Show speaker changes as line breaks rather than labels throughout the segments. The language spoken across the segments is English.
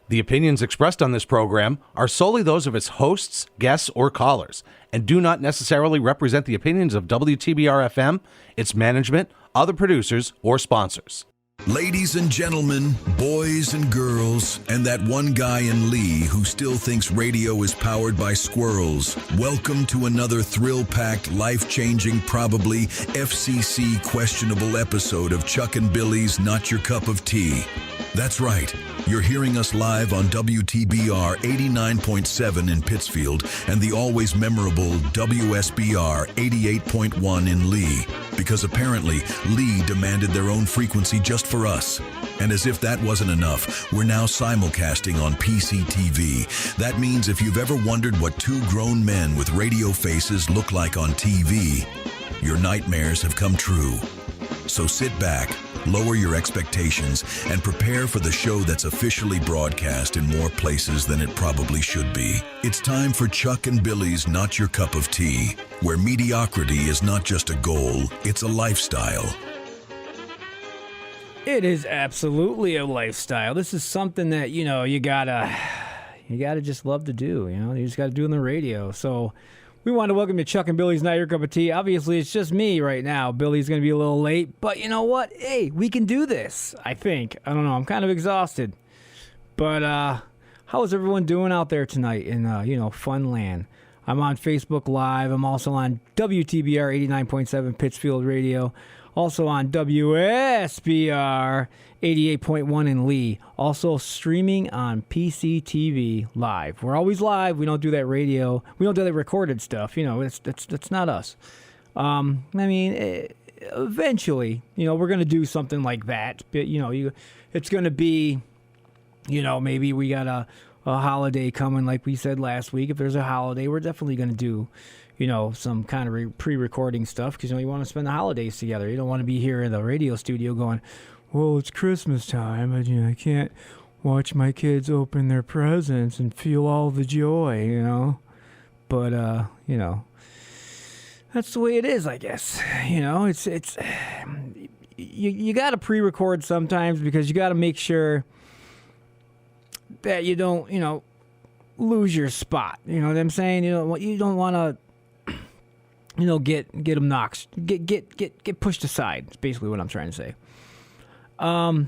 The opinions expressed on this program are solely those of its hosts, guests, or callers, and do not necessarily represent the opinions of WTBR-FM, its management, other producers, or sponsors.
Ladies and gentlemen, boys and girls, and that one guy in Lee who still thinks radio is powered by squirrels, welcome to another thrill-packed, life-changing, probably FCC questionable episode of Chuck and Billy's Not Your Cup of Tea. That's right. You're hearing us live on WTBR 89.7 in Pittsfield and the always memorable WSBR 88.1 in Lee. Because apparently, Lee demanded their own frequency just for us. And as if that wasn't enough, we're now simulcasting on PCTV. That means if you've ever wondered what two grown men with radio faces look like on TV, your nightmares have come true. So sit back, lower your expectations, and prepare for the show that's officially broadcast in more places than it probably should be. It's time for Chuck and Billy's Not Your Cup of Tea, where mediocrity is not just a goal, it's a lifestyle.
It is absolutely a lifestyle. This is something that, you gotta just love to do, You just gotta do on the radio. So we want to welcome you to Chuck and Billy's Not Your Cup of Tea. Obviously, it's just me right now. Billy's going to be a little late. But you know what? Hey, we can do this, I think. I don't know. I'm kind of exhausted. But how is everyone doing out there tonight in, fun land? I'm on Facebook Live. I'm also on WTBR 89.7 Pittsfield Radio. Also on WSBR 88.1 in Lee. Also streaming on PCTV Live. We're always live. We don't do that radio. We don't do that recorded stuff. That's not us. Eventually, we're going to do something like that. But, it's going to be, maybe we got a holiday coming like we said last week. If there's a holiday, we're definitely going to do some kind of pre-recording stuff because, you want to spend the holidays together. You don't want to be here in the radio studio going, well, it's Christmas time, and, I can't watch my kids open their presents and feel all the joy, But, that's the way it is, I guess. It's you got to pre-record sometimes because you got to make sure that you don't, lose your spot. You know what I'm saying? You don't want to, get obnoxious, get pushed aside. It's basically what I'm trying to say. Yeah.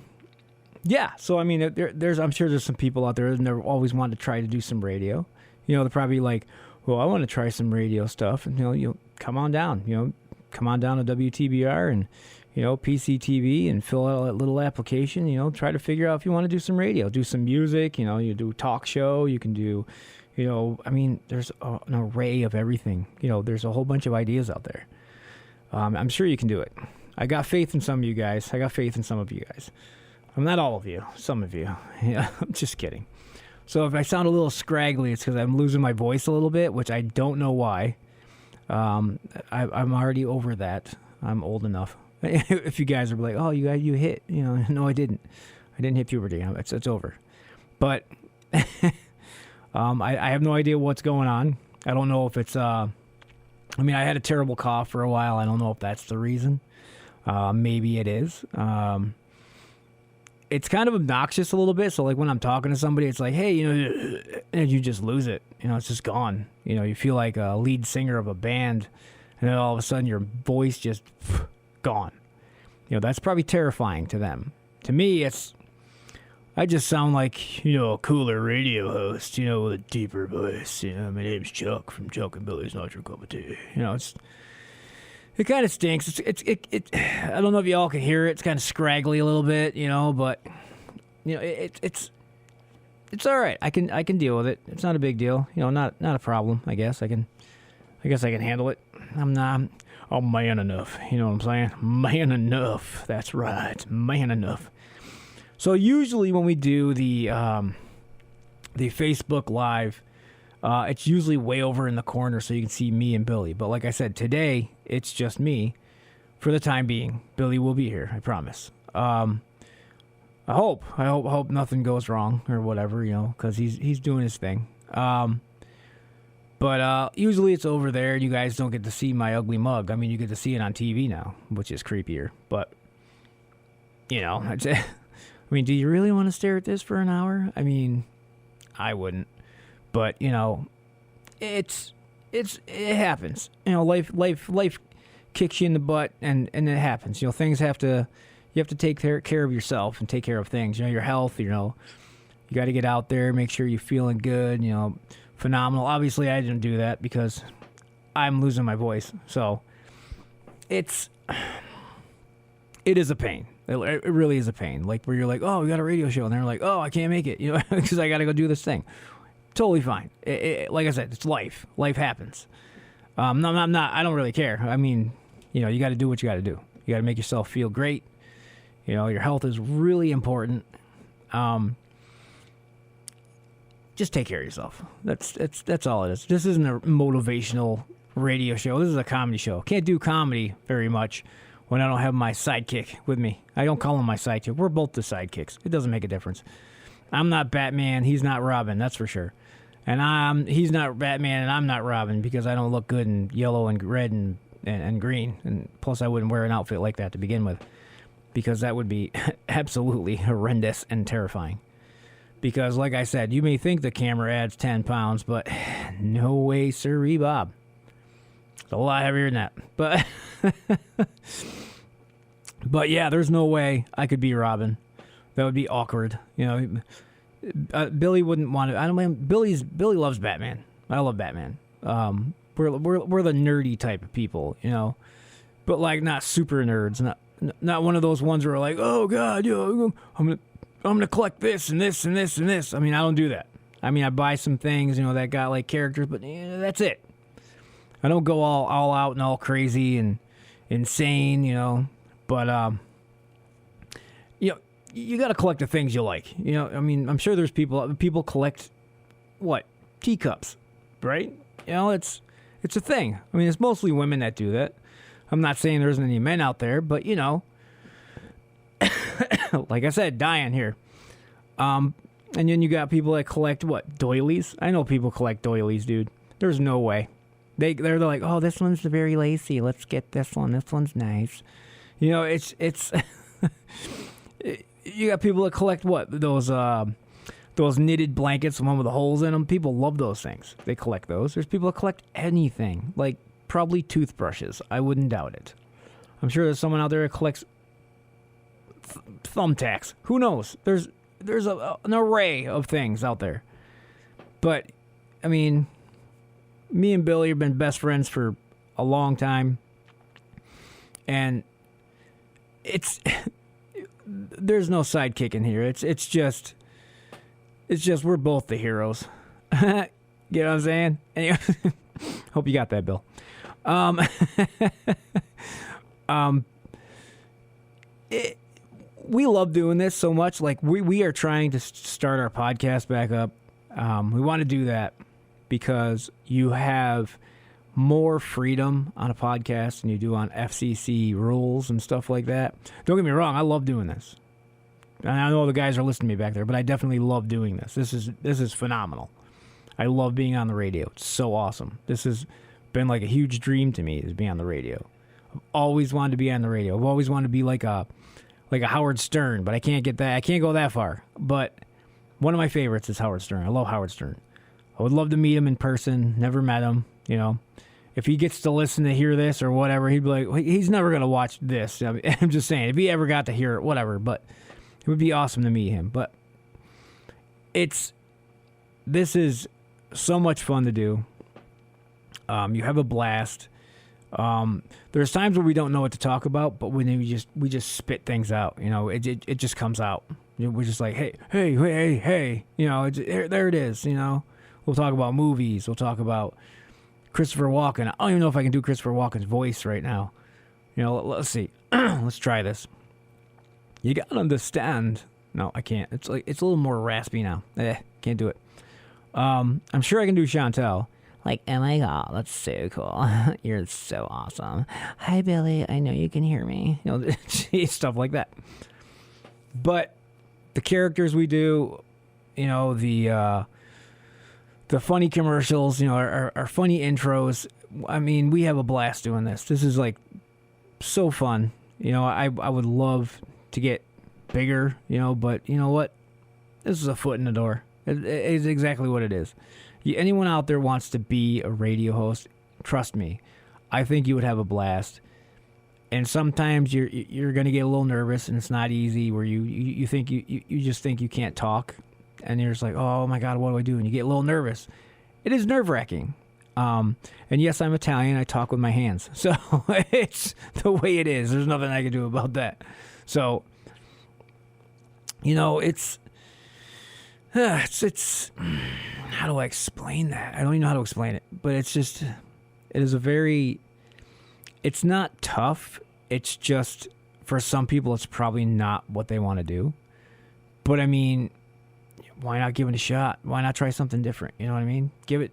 So there's I'm sure there's some people out there that never always want to try to do some radio. They're probably like, well, I want to try some radio stuff, and you come on down. Come on down to WTBR and PCTV and fill out that little application. Try to figure out if you want to do some radio, do some music. You do talk show. You can do. There's an array of everything. There's a whole bunch of ideas out there. I'm sure you can do it. I got faith in some of you guys. I got faith in some of you guys. I'm not all of you. Some of you. Yeah, I'm just kidding. So if I sound a little scraggly, it's because I'm losing my voice a little bit, which I don't know why. I'm already over that. I'm old enough. If you guys are like, oh, you hit. No, I didn't. I didn't hit puberty. It's over. But I have no idea what's going on. I don't know if it's... I had a terrible cough for a while. I don't know if that's the reason. Maybe it is. It's kind of obnoxious a little bit. So, like, when I'm talking to somebody, it's like, hey, and you just lose it. It's just gone. You feel like a lead singer of a band, and then all of a sudden your voice just gone. That's probably terrifying to them. To me, I just sound like, a cooler radio host, with a deeper voice. My name's Chuck from Chuck and Billy's Not Your Cup of Tea. It kind of stinks. I don't know if y'all can hear it. It's kind of scraggly a little bit, but it's all right. I can deal with it. It's not a big deal. Not a problem. I guess I can handle it. I'm man enough. You know what I'm saying? Man enough. That's right. Man enough. So usually when we do the Facebook Live, it's usually way over in the corner so you can see me and Billy. But like I said, today it's just me for the time being. Billy will be here, I promise. I hope nothing goes wrong or whatever, because he's doing his thing. But usually it's over there. You guys don't get to see my ugly mug. You get to see it on TV now, which is creepier. But, I mean, do you really want to stare at this for an hour? I mean, I wouldn't. But, you know, it happens. You know, life kicks you in the butt, and it happens. You know, you have to take care of yourself and take care of things. You know, your health, you know, you got to get out there, make sure you're feeling good, you know, phenomenal. Obviously, I didn't do that because I'm losing my voice. So it is a pain. It really is a pain. Like, where you're like, oh, we got a radio show, and they're like, oh, I can't make it, you know, because I got to go do this thing. Totally fine. Like I said, it's life. Life happens. No, I'm not. I don't really care. I mean, you know, you got to do what you got to do. You got to make yourself feel great. You know, your health is really important. Just take care of yourself. That's all it is. This isn't a motivational radio show. This is a comedy show. Can't do comedy very much when I don't have my sidekick with me. I don't call him my sidekick. We're both the sidekicks. It doesn't make a difference. I'm not Batman. He's not Robin. That's for sure. And he's not Batman, and I'm not Robin, because I don't look good in yellow and red and green. And plus, I wouldn't wear an outfit like that to begin with, because that would be absolutely horrendous and terrifying. Because, like I said, you may think the camera adds 10 pounds, but no way, sirree, Bob. It's a lot heavier than that. But yeah, there's no way I could be Robin. That would be awkward. You know, Billy wouldn't want to. I don't mind. Billy loves Batman. I love Batman. We're the nerdy type of people, you know, but like not super nerds. Not one of those ones where we're like, oh God, you know, I'm gonna collect this and this and this and this. I mean, I don't do that. I mean, I buy some things, you know, that got like characters, but that's it. I don't go all out and all crazy and insane, you know. But you know, you got to collect the things you like. You know, I mean, I'm sure there's people collect what? Teacups, right? You know, it's a thing. I mean, it's mostly women that do that. I'm not saying there isn't any men out there, but you know, like I said, dying here. And then you got people that collect what? Doilies? I know people collect doilies, dude. There's no way. They're like, oh, this one's very lacy. Let's get this one. This one's nice. You know, it's you got people that collect what? Those knitted blankets, the one with the holes in them. People love those things. They collect those. There's people that collect anything, like probably toothbrushes. I wouldn't doubt it. I'm sure there's someone out there that collects thumbtacks. Who knows? There's an array of things out there. But, I mean, me and Billy have been best friends for a long time. And there's no sidekick in here. It's just we're both the heroes. You know what I'm saying? Anyway, hope you got that, Bill. We love doing this so much. Like we are trying to start our podcast back up. We want to do that because you have more freedom on a podcast than you do on FCC rules and stuff like that. Don't get me wrong, I love doing this. And I know the guys are listening to me back there, but I definitely love doing this. This is phenomenal. I love being on the radio. It's so awesome. This has been like a huge dream to me, is being on the radio. I've always wanted to be on the radio. I've always wanted to be like a Howard Stern, but I can't get that. I can't go that far. But one of my favorites is Howard Stern. I love Howard Stern. I would love to meet him in person. Never met him, you know. If he gets to listen to hear this or whatever, he'd be like, he's never going to watch this. I mean, I'm just saying, if he ever got to hear it, whatever. But it would be awesome to meet him. But this is so much fun to do. You have a blast. There's times where we don't know what to talk about, but when we just spit things out, you know, it just comes out. You know, we're just like, hey, you know, there it is. You know, we'll talk about movies. We'll talk about Christopher Walken. I don't even know if I can do Christopher Walken's voice right now. You know, let's see. Let's try this. You gotta understand. No, I can't. It's a little more raspy now. Can't do it. I'm sure I can do Chantel. Like, oh my God, that's so cool. You're so awesome. Hi, Billy. I know you can hear me. You know, stuff like that. But the characters we do, you know, the funny commercials, you know, our funny intros. I mean, we have a blast doing this. This is like so fun. You know, I would love to get bigger, but you know what? This is a foot in the door. It's exactly what it is. Anyone out there wants to be a radio host, trust me, I think you would have a blast. And sometimes you're going to get a little nervous, and it's not easy. Where you think you just think you can't talk, and you're just like, oh my God, what do I do? And you get a little nervous. It is nerve-wracking. And yes, I'm Italian. I talk with my hands, so it's the way it is. There's nothing I can do about that. So, it's how do I explain that? I don't even know how to explain it, but it's not tough. It's just, for some people, it's probably not what they want to do. But I mean, why not give it a shot? Why not try something different? You know what I mean? Give it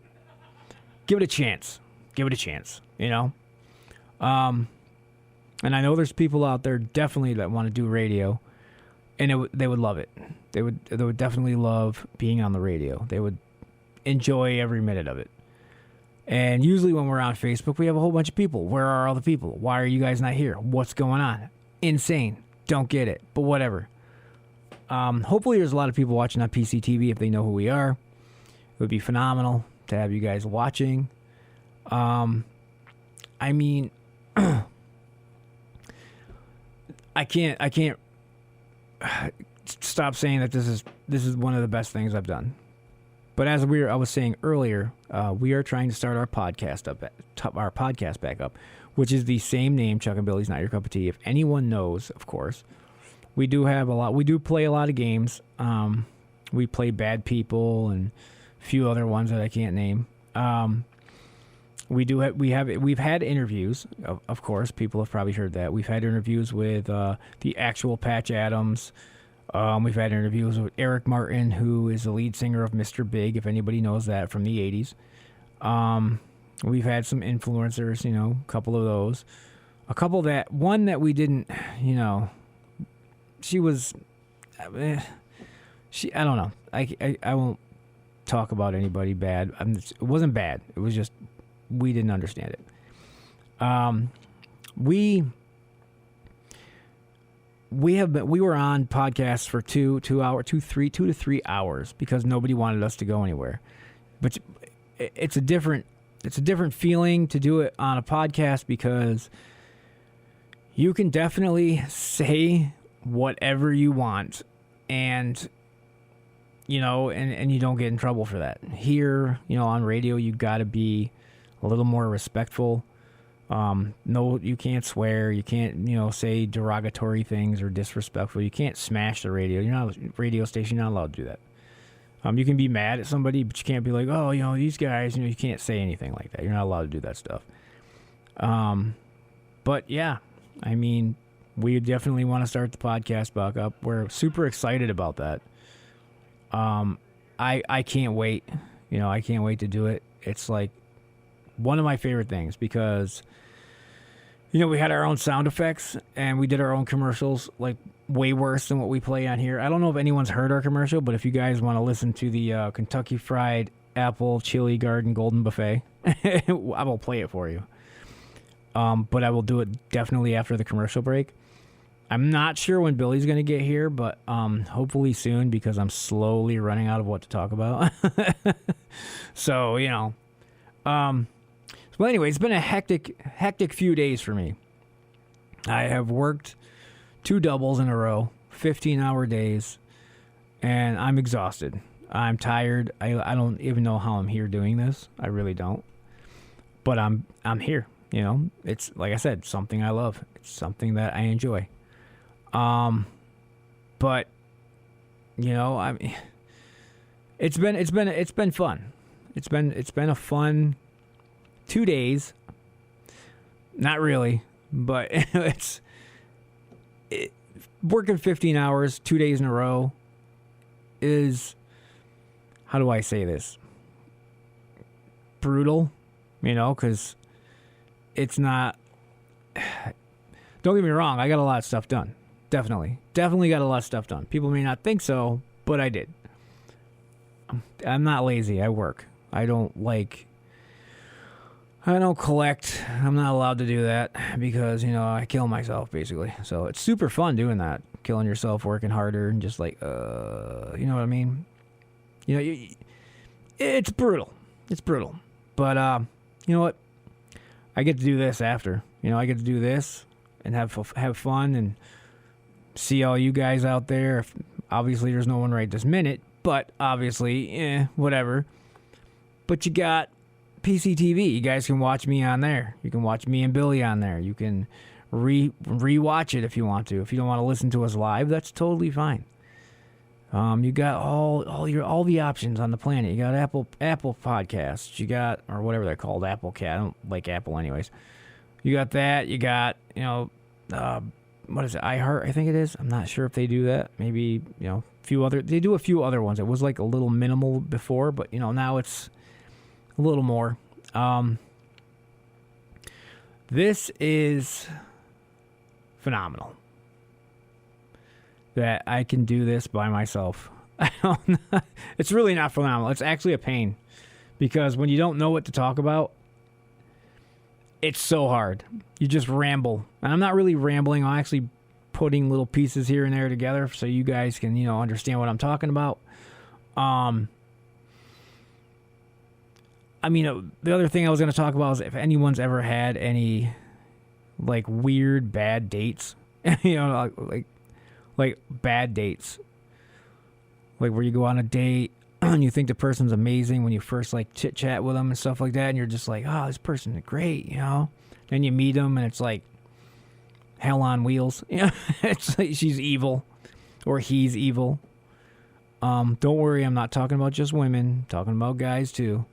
a chance. Give it a chance, And I know there's people out there definitely that want to do radio, and they would love it. They would definitely love being on the radio. They would enjoy every minute of it. And usually when we're on Facebook, we have a whole bunch of people. Where are all the people? Why are you guys not here? What's going on? Insane. Don't get it. But whatever. Hopefully there's a lot of people watching on PCTV if they know who we are. It would be phenomenal to have you guys watching. I mean, I can't stop saying that this is one of the best things I've done. But as I was saying earlier, we are trying to start our podcast back up, which is the same name, Chuck and Billy's Not Your Cup of Tea. If anyone knows, of course, we do play a lot of games. We play Bad People and a few other ones that I can't name. We've had interviews, of course. People have probably heard that. We've had interviews with the actual Patch Adams. We've had interviews with Eric Martin, who is the lead singer of Mr. Big, if anybody knows that, from the 80s. We've had some influencers, a couple of those. One that we didn't, she was, I don't know. I won't talk about anybody bad. It wasn't bad. It was just, we didn't understand it. We were on podcasts for 2 to 3 hours because nobody wanted us to go anywhere. But it's a different feeling to do it on a podcast because you can definitely say whatever you want, and you don't get in trouble for that. Here, on radio, you got to be a little more respectful. No, you can't swear. You can't, say derogatory things or disrespectful. You can't smash the radio. You're not a radio station. You're not allowed to do that. You can be mad at somebody, but you can't be like, oh, these guys, you can't say anything like that. You're not allowed to do that stuff. But yeah, I mean, we definitely want to start the podcast back up. We're super excited about that. I can't wait. I can't wait to do it. It's like one of my favorite things because, we had our own sound effects and we did our own commercials, like way worse than what we play on here. I don't know if anyone's heard our commercial, but if you guys want to listen to the Kentucky Fried Apple Chili Garden Golden Buffet, I will play it for you. But I will do it definitely after the commercial break. I'm not sure when Billy's going to get here, but hopefully soon because I'm slowly running out of what to talk about. So, well, anyway, it's been a hectic few days for me. I have worked 2 doubles in a row, 15-hour days, and I'm exhausted. I'm tired. I don't even know how I'm here doing this. I really don't. But I'm here. It's like I said, something I love. It's something that I enjoy. But I mean, it's been fun. It's been a fun 2 days. Not really, but working 15 hours 2 days in a row is, how do I say this? Brutal, because it's not. Don't get me wrong, I got a lot of stuff done. Definitely got a lot of stuff done. People may not think so, but I did. I'm not lazy. I work. I don't collect. I'm not allowed to do that because, I kill myself, basically. So it's super fun doing that. killing yourself, working harder, and just like, you know what I mean? You know, it's brutal. It's brutal. But, you know what? I get to do this after. You know, I get to do this and have fun and see all you guys out there. Obviously, there's no one right this minute, but obviously, whatever. But you got PCTV. You guys can watch me on there. You can watch me and Billy on there. You can rewatch it if you want to. If you don't want to listen to us live, that's totally fine. You got all the options on the planet. You got Apple Podcasts. You got, or whatever they're called, Apple Cat. I don't like Apple anyways. You got that. You got, you know, what is it? iHeart, I think it is. I'm not sure if they do that. Maybe, you know, they do a few other ones. It was like a little minimal before, but you know, now it's a little more. This is phenomenal that I can do this by myself. It's really not phenomenal. It's actually a pain because when you don't know what to talk about, it's so hard. You just ramble. And I'm not really rambling. I'm actually putting little pieces here and there together so you guys can, you know, understand what I'm talking about. I mean, the other thing I was going to talk about is if anyone's ever had any, like, weird bad dates. You know, like bad dates. Like where you go on a date and you think the person's amazing when you first like chit chat with them and stuff like that, and you're just like, oh, this person is great, you know. Then you meet them and it's like hell on wheels. You know, it's like she's evil or he's evil. Don't worry, I'm not talking about just women. I'm talking about guys too.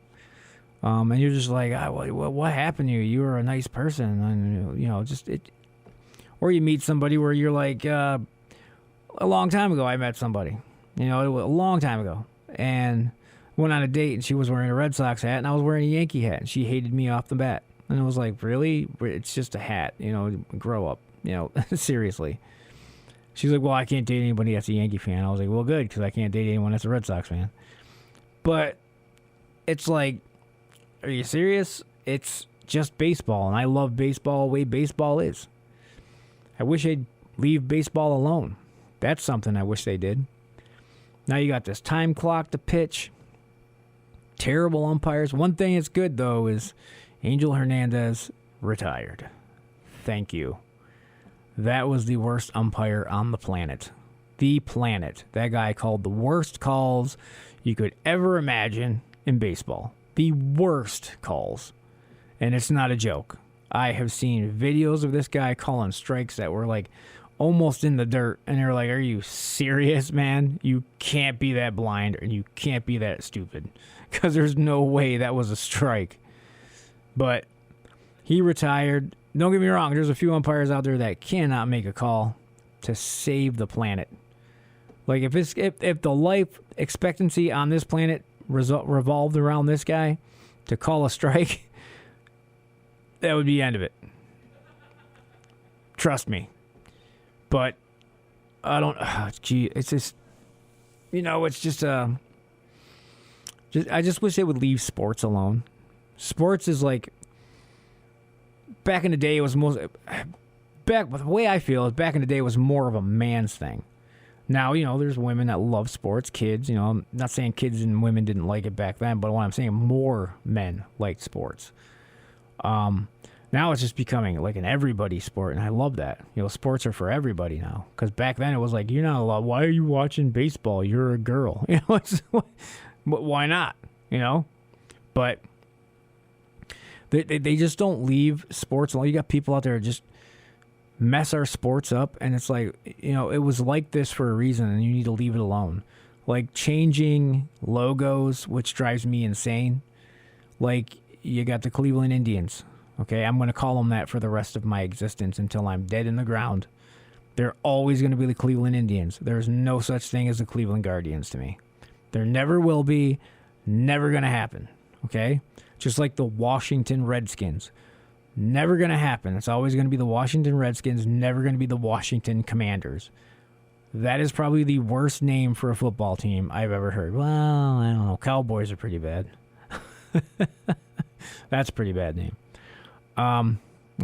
And you're just like, what happened to you? You were a nice person, and you know, just it. Or you meet somebody where you're like, a long time ago I met somebody. You know, it was a long time ago. And went on a date, and she was wearing a Red Sox hat, and I was wearing a Yankee hat, and she hated me off the bat. And I was like, really? It's just a hat, you know, grow up, you know, seriously. She's like, well, I can't date anybody that's a Yankee fan. I was like, well, good, because I can't date anyone that's a Red Sox fan. But it's like, are you serious? It's just baseball, and I love baseball the way baseball is. I wish they'd leave baseball alone. That's something I wish they did. Now you got this time clock to pitch. Terrible umpires. One thing that's good, though, is Angel Hernandez retired. Thank you. That was the worst umpire on the planet. The planet. That guy called the worst calls you could ever imagine in baseball. The worst calls. And it's not a joke. I have seen videos of this guy calling strikes that were like almost in the dirt, and they're like, are you serious, man? You can't be that blind, and you can't be that stupid, because there's no way that was a strike. But he retired. Don't get me wrong, there's a few umpires out there that cannot make a call to save the planet. Like, if the life expectancy on this planet revolved around this guy to call a strike, that would be the end of it. Trust me. But I don't. It's just, you know, it's just I just wish they would leave sports alone. Sports is like, back in the day, it was the way I feel is back in the day it was more of a man's thing. Now, you know, there's women that love sports, kids. You know, I'm not saying kids and women didn't like it back then, but what I'm saying, more men liked sports. Now it's just becoming like an everybody sport, and I love that. You know, sports are for everybody now. Because back then it was like, you're not allowed. Why are you watching baseball? You're a girl. You know, why not? You know, but they just don't leave sports alone. You got people out there that just mess our sports up, and it's like, you know, it was like this for a reason, and you need to leave it alone. Like changing logos, which drives me insane. Like, you got the Cleveland Indians. Okay, I'm going to call them that for the rest of my existence until I'm dead in the ground. They're always going to be the Cleveland Indians. There's no such thing as the Cleveland Guardians to me. There never will be, never going to happen. Okay? Just like the Washington Redskins. Never going to happen. It's always going to be the Washington Redskins, never going to be the Washington Commanders. That is probably the worst name for a football team I've ever heard. Well, I don't know. Cowboys are pretty bad. That's a pretty bad name. I'm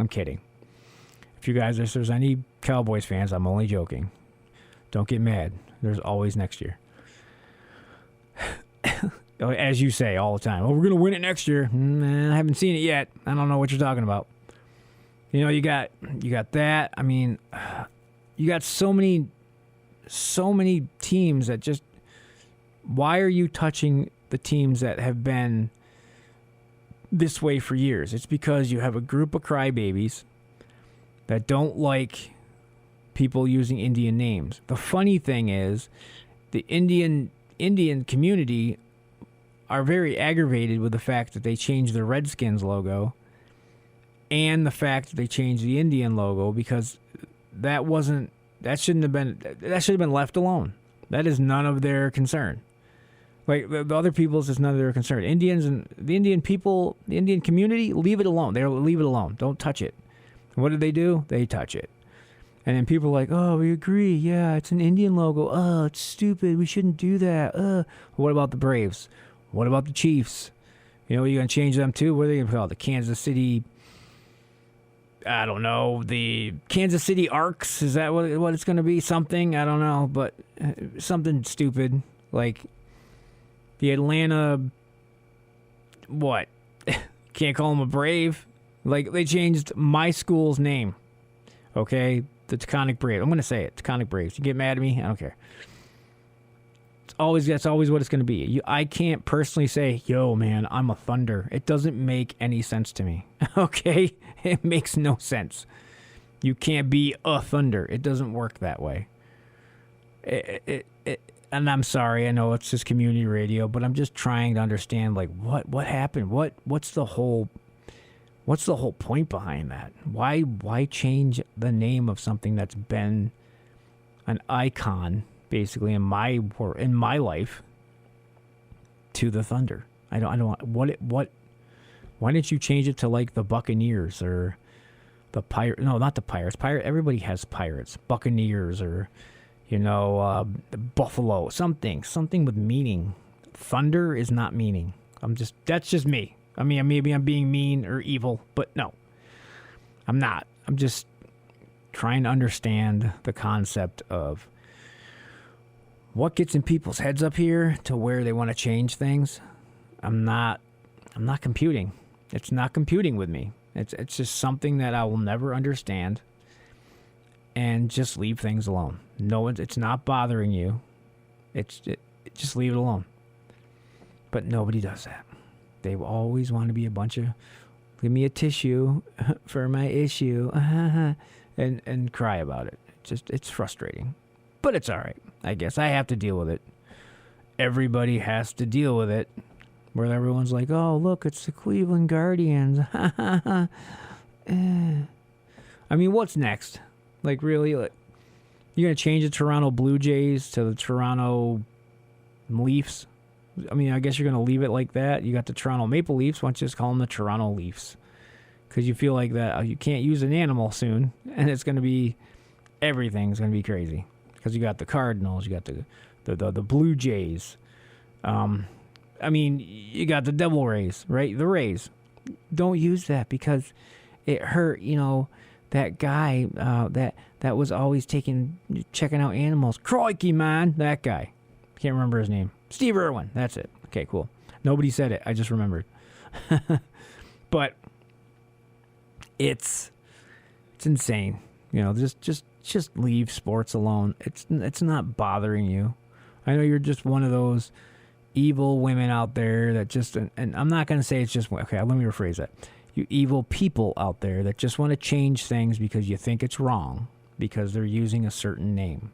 kidding. If there's any Cowboys fans, I'm only joking. Don't get mad. There's always next year. As you say all the time, we're going to win it next year. I haven't seen it yet. I don't know what you're talking about. You know, you got that. I mean, you got so many teams that just, why are you touching the teams that have been this way for years? It's because you have a group of crybabies that don't like people using Indian names. The funny thing is, the Indian community are very aggravated with the fact that they changed the Redskins logo and the fact that they changed the Indian logo, because that should have been left alone. That is none of their concern. Like the other people's is none of their concern. Indians and the Indian people, the Indian community, leave it alone. They'll leave it alone. Don't touch it. And what do? They touch it. And then people are like, oh, we agree. Yeah, it's an Indian logo. Oh, it's stupid. We shouldn't do that. What about the Braves? What about the Chiefs? You know, you're going to change them too? What are they going to call it? The Kansas City, I don't know, the Kansas City Arcs? Is that what it's going to be? Something? I don't know, but something stupid. Like the Atlanta, what? Can't call them a Brave. Like, they changed my school's name. Okay? The Taconic Braves. I'm going to say it. Taconic Braves. You get mad at me? I don't care. That's always what it's going to be. I can't personally say, yo, man, I'm a Thunder. It doesn't make any sense to me. Okay? It makes no sense. You can't be a Thunder. It doesn't work that way. And I'm sorry, I know it's just community radio, but I'm just trying to understand, like, what happened? What's the whole point behind that? Why change the name of something that's been an icon basically in my life to the Thunder? I don't why didn't you change it to like the Buccaneers or the Pirates? No, not the Pirates. Everybody has Pirates. Buccaneers, or Buffalo, something with meaning. Thunder is not meaning. That's just me. I mean, maybe I'm being mean or evil, but no, I'm not. I'm just trying to understand the concept of what gets in people's heads up here to where they want to change things. I'm not computing. It's not computing with me. It's just something that I will never understand, and just leave things alone. No, it's not bothering you. Just leave it alone. But nobody does that. They always want to be a bunch of, give me a tissue for my issue, and cry about it. It's frustrating. But it's all right. I guess I have to deal with it. Everybody has to deal with it. Where everyone's like, oh, look, it's the Cleveland Guardians. I mean, what's next? Like, really? You're going to change the Toronto Blue Jays to the Toronto Leafs? I mean, I guess you're going to leave it like that. You got the Toronto Maple Leafs. Why don't you just call them the Toronto Leafs? Because you feel like that you can't use an animal soon, and it's going to be, everything's going to be crazy. Because you got the Cardinals, you got the Blue Jays. I mean, you got the Devil Rays, right? The Rays. Don't use that because it hurt, that guy that was always checking out animals. Crikey, man, that guy. Can't remember his name. Steve Irwin. That's it. Okay, cool. Nobody said it. I just remembered. But it's insane. Just leave sports alone. It's not bothering you. I know you're just one of those evil women out there that just, and I'm not going to say it's just, okay, let me rephrase that. You evil people out there that just want to change things because you think it's wrong because they're using a certain name.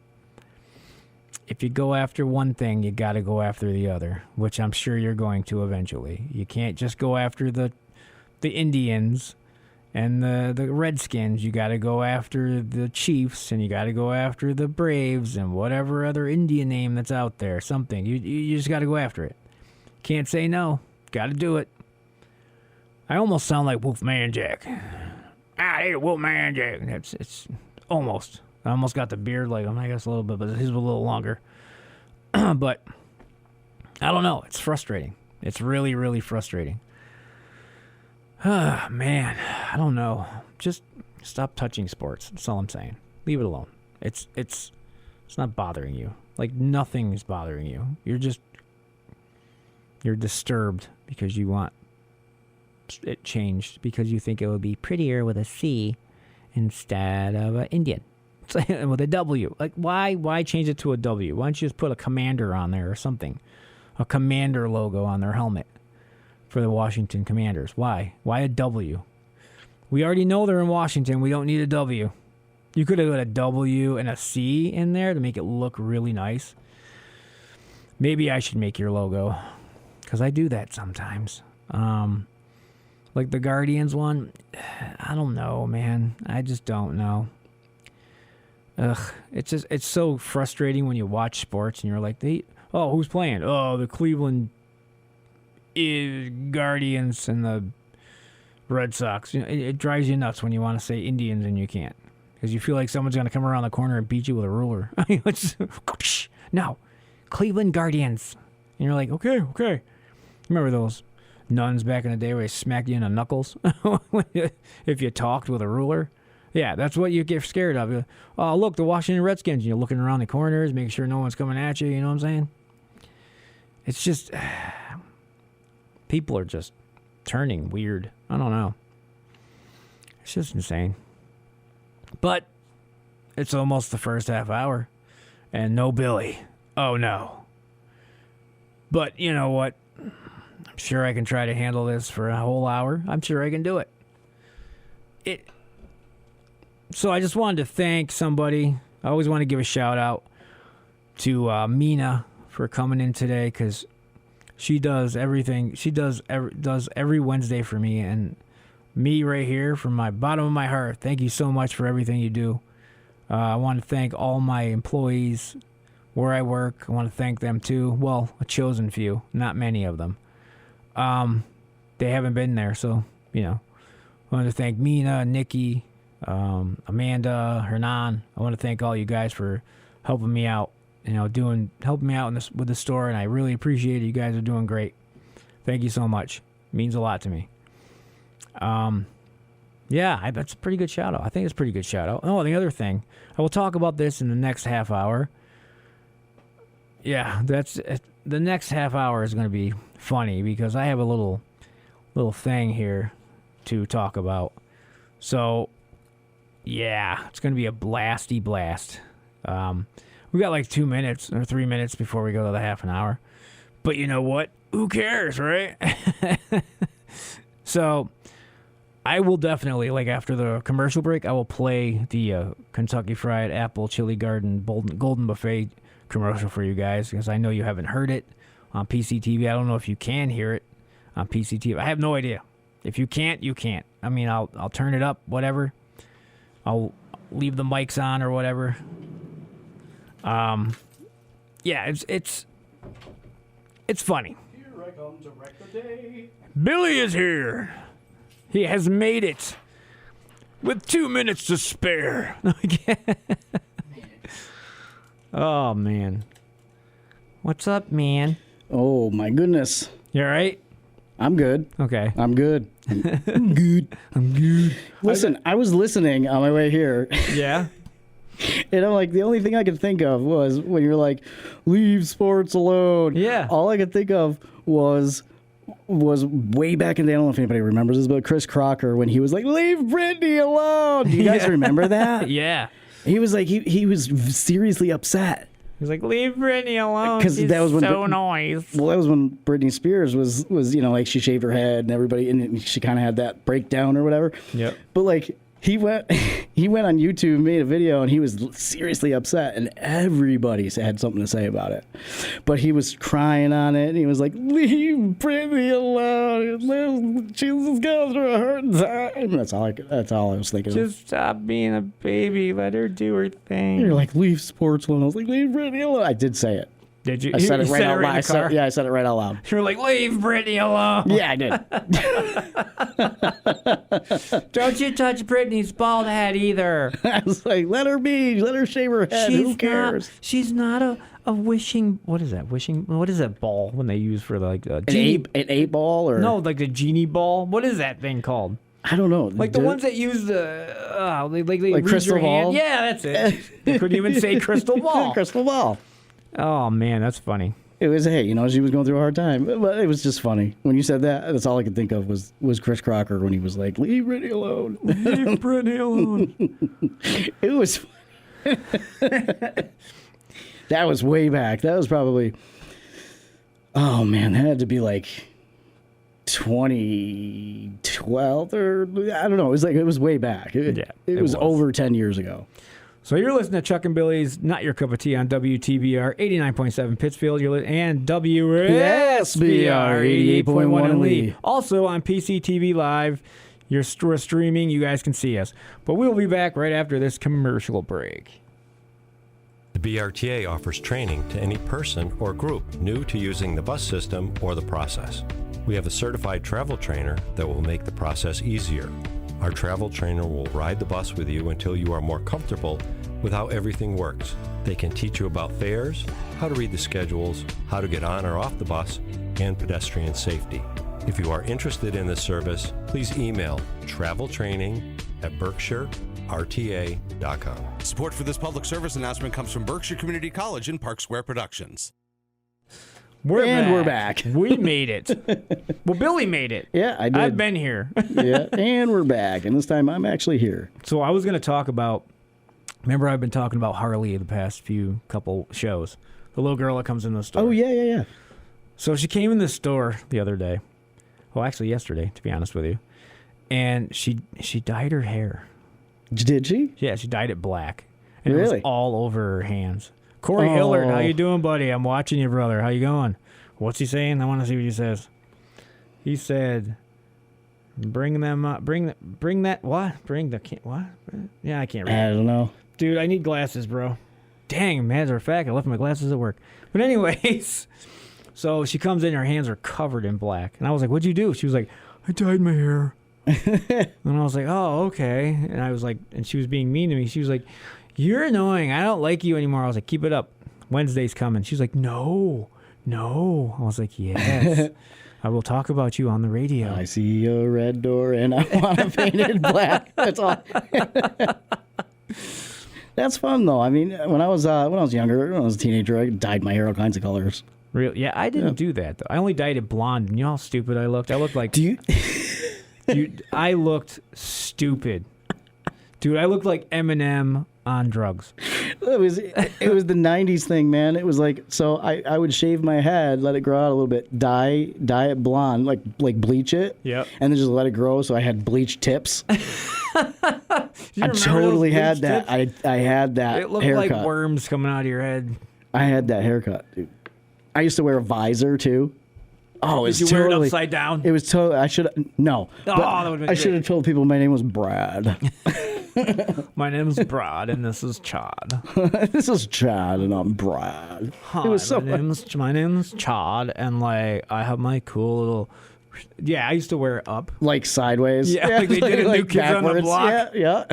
If you go after one thing, you got to go after the other, which I'm sure you're going to eventually. You can't just go after the Indians and the Redskins. You got to go after the Chiefs, and you got to go after the Braves and whatever other Indian name that's out there. Something. You just got to go after it. Can't say no. Got to do it. I almost sound like Wolfman Jack. Hey, Wolfman Jack. It's almost. I almost got the beard like him, I guess a little bit, but his was a little longer. But I don't know. It's frustrating. It's really, really frustrating. Man, I don't know. Just stop touching sports. That's all I'm saying. Leave it alone. It's It's not bothering you. Like, nothing is bothering you. You're disturbed because you want it changed, because you think it would be prettier with a C instead of an Indian. With a W. Like, why change it to a W? Why don't you just put a commander on there or something? A commander logo on their helmet for the Washington Commanders. Why? Why a W? We already know they're in Washington. We don't need a W. You could have put a W and a C in there to make it look really nice. Maybe I should make your logo, because I do that sometimes. Like the Guardians one, I don't know, man. I just don't know. It's so frustrating when you watch sports and you're like, who's playing? Oh, the Cleveland Guardians and the Red Sox. It drives you nuts when you want to say Indians and you can't, because you feel like someone's going to come around the corner and beat you with a ruler. No, Cleveland Guardians. And you're like, okay. Remember those nuns back in the day where they smacked you in the knuckles if you talked with a ruler? Yeah, that's what you get scared of. Oh, look, the Washington Redskins. You're looking around the corners, making sure no one's coming at you. You know what I'm saying? It's just, people are just turning weird. I don't know. It's just insane. But it's almost the first half hour, and no Billy. Oh, no. But you know what? I'm sure I can try to handle this for a whole hour. I'm sure I can do it. So I just wanted to thank somebody. I always want to give a shout out to Mina for coming in today, because she does everything. She does every Wednesday for me, and me right here from my bottom of my heart. Thank you so much for everything you do. I want to thank all my employees where I work. I want to thank them too. Well, a chosen few, not many of them. They haven't been there, so I want to thank Mina, Nikki, Amanda, Hernan. I want to thank all you guys for helping me out, helping me out with the store, and I really appreciate it. You guys are doing great. Thank you so much. It means a lot to me. That's a pretty good shout out. I think it's a pretty good shout out. Oh, the other thing, I will talk about this in the next half hour. Yeah, the next half hour is going to be funny, because I have a little thing here to talk about. So, yeah, it's going to be a blasty blast. We got like 2 minutes or 3 minutes before we go to the half an hour. But you know what? Who cares, right? So, I will definitely, like after the commercial break, I will play the Kentucky Fried Apple Chili Garden Golden Buffet commercial for you guys, because I know you haven't heard it on PCTV. I don't know if you can hear it on PCTV. I have no idea. If you can't, you can't. I mean, I'll turn it up, whatever. I'll leave the mics on or whatever. Yeah, it's funny.
Here I come to wreck the day.
Billy is here. He has made it with 2 minutes to spare. Oh, man. What's up, man?
Oh, my goodness.
You all right?
I'm good.
Okay.
I'm good. I'm good.
I'm good.
Listen, I was listening on my way here,
Yeah?
and I'm like, the only thing I could think of was when you're like, leave sports alone.
Yeah.
All I could think of was way back in the day. I don't know if anybody remembers this, but Chris Crocker, when he was like, leave Britney alone. Do you guys remember that?
Yeah.
He was like, he was seriously upset.
He's like, leave Britney alone.
'Cause
She's
that was when
so nice.
Well, that was when Britney Spears was like, she shaved her head and everybody, and she kind of had that breakdown or whatever.
Yep.
But like, he went on YouTube, made a video, and he was seriously upset, and everybody had something to say about it. But he was crying on it, and he was like, leave Britney alone. She's going through a hard time. That's all I was thinking of.
Just stop being a baby. Let her do her thing.
You're like, leave sports alone. I was like, leave Britney alone. I did say it.
Did you?
I said it
You
right out
in
loud.
the car?
I said it right out loud.
You were like, leave Britney alone.
Yeah, I did.
Don't you touch Britney's bald head either.
I was like, let her be. Let her shave her head. Who cares?
She's not a wishing. What is that? What is that ball when they use for like a genie?
An eight ball or
No, like the genie ball. What is that thing called?
I don't know.
Like the ones that use the they
like
read
crystal
your hand.
ball?
Yeah, that's it. They couldn't even say crystal ball.
Crystal ball.
Oh man, that's funny.
It was, hey, she was going through a hard time. But it was just funny. When you said that, that's all I could think of was Chris Crocker when he was like, leave Brittany alone.
Leave Brittany alone.
It was... That was way back. That was probably... Oh, man, that had to be like 2012 or... I don't know. It was way back. It was over 10 years ago.
So you're listening to Chuck and Billy's Not Your Cup of Tea on WTBR 89.7 Pittsfield and WSBR 88.1 in Lee. Also on PCTV Live. We're streaming. You guys can see us. But we'll be back right after this commercial break.
The BRTA offers training to any person or group new to using the bus system or the process. We have a certified travel trainer that will make the process easier. Our travel trainer will ride the bus with you until you are more comfortable with how everything works. They can teach you about fares, how to read the schedules, how to get on or off the bus, and pedestrian safety. If you are interested in this service, please email traveltraining@berkshirerta.com.
Support for this public service announcement comes from Berkshire Community College and Park Square Productions.
We're back.
We made it. Well, Billy made it.
Yeah, I did.
I've been here.
Yeah, and we're back. And this time I'm actually here.
So I was going to talk about, remember I've been talking about Harley the past couple shows. The little girl that comes in the store.
Oh, yeah.
So she came in the store the other day. Well, actually yesterday, to be honest with you. And she dyed her hair.
Did she?
Yeah, she dyed it black. And it
Really?
was all over her hands. Corey Hillard, how you doing, buddy? I'm watching you, brother. How you going? What's he saying? I want to see what he says. He said, bring them up. Bring that, what? Bring the, what? Yeah, I can't read.
I don't know.
Dude, I need glasses, bro. Dang, matter of fact, I left my glasses at work. But anyways, so she comes in, her hands are covered in black. And I was like, what'd you do? She was like, I dyed my hair. And I was like, oh, okay. And I was like, and she was being mean to me. She was like, you're annoying. I don't like you anymore. I was like, keep it up. Wednesday's coming. She's like, no. I was like, yes. I will talk about you on the radio.
I see a red door and I want to paint it black. That's all. That's fun though. I mean, when I was younger, when I was a teenager, I dyed my hair all kinds of colors.
Real? Yeah, I didn't do that though. I only dyed it blonde. And you know how stupid I looked? I looked like. Dude, I looked stupid. Dude, I looked like Eminem on drugs.
It was the 90s thing, man. It was like, so I would shave my head, let it grow out a little bit, dye it blonde, like bleach it.
Yep.
And then just let it grow so I had bleached tips. I totally had that. I had that.
It looked
haircut.
like worms coming out of your head.
I had that haircut, dude. I used to wear a visor too. Oh,
Did you wear it upside down?
It was totally. I should no.
That would've been
I should have told people my name was Brad.
My name's Brad, and this is Chad.
This is Chad, and I'm Brad.
Hi, my name's Chad, and like I have my cool little. Yeah, I used to wear it up,
like sideways.
Yeah, like they did in New Kids on the
backwards.
Block.
Yeah.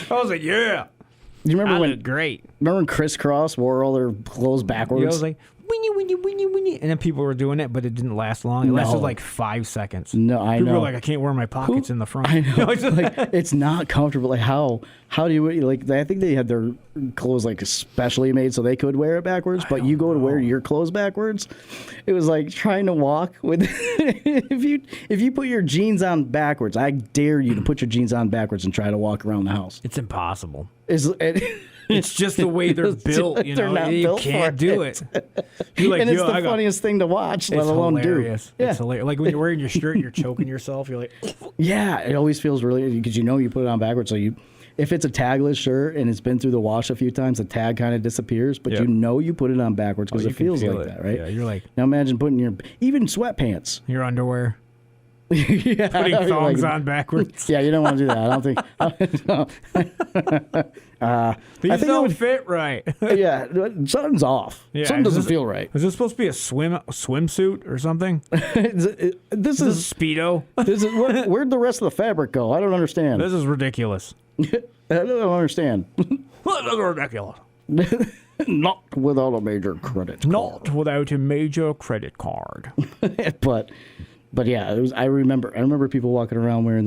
I was like, yeah.
You remember
I looked great?
Remember when Crisscross wore all their clothes backwards?
Yeah, I was like, winnie, and then people were doing it, but it didn't last long. It lasted like 5 seconds.
No, I know.
People were like, I can't wear my pockets in the front.
I know. Like, it's not comfortable. Like how do you like? I think they had their clothes like especially made so they could wear it backwards. But you go to wear your clothes backwards, it was like trying to walk with. if you put your jeans on backwards, I dare you to put your jeans on backwards and try to walk around the house.
It's impossible.
It's
just the way they're built, you know. You can't do it. You're like,
and it's the funniest thing to watch, let alone
hilarious.
do. Yeah.
It's hilarious. Like when you're wearing your shirt, you're choking yourself. You're like,
yeah, it always feels really because you put it on backwards. So if it's a tagless shirt and it's been through the wash a few times, the tag kind of disappears. But you put it on backwards because it feels like that, right?
Yeah, you're like.
Now imagine putting even sweatpants,
your underwear.
Yeah,
putting thongs on backwards.
Yeah, you don't want to do that. I don't think.
These don't fit right.
Yeah, something's off.
Yeah,
something doesn't feel right.
Is this supposed to be a swimsuit or something?
This is
Speedo.
Where'd the rest of the fabric go? I don't understand.
This is ridiculous.
I don't understand.
This is ridiculous.
Not without a major credit card.
Not without a major credit card.
But yeah, I remember people walking around wearing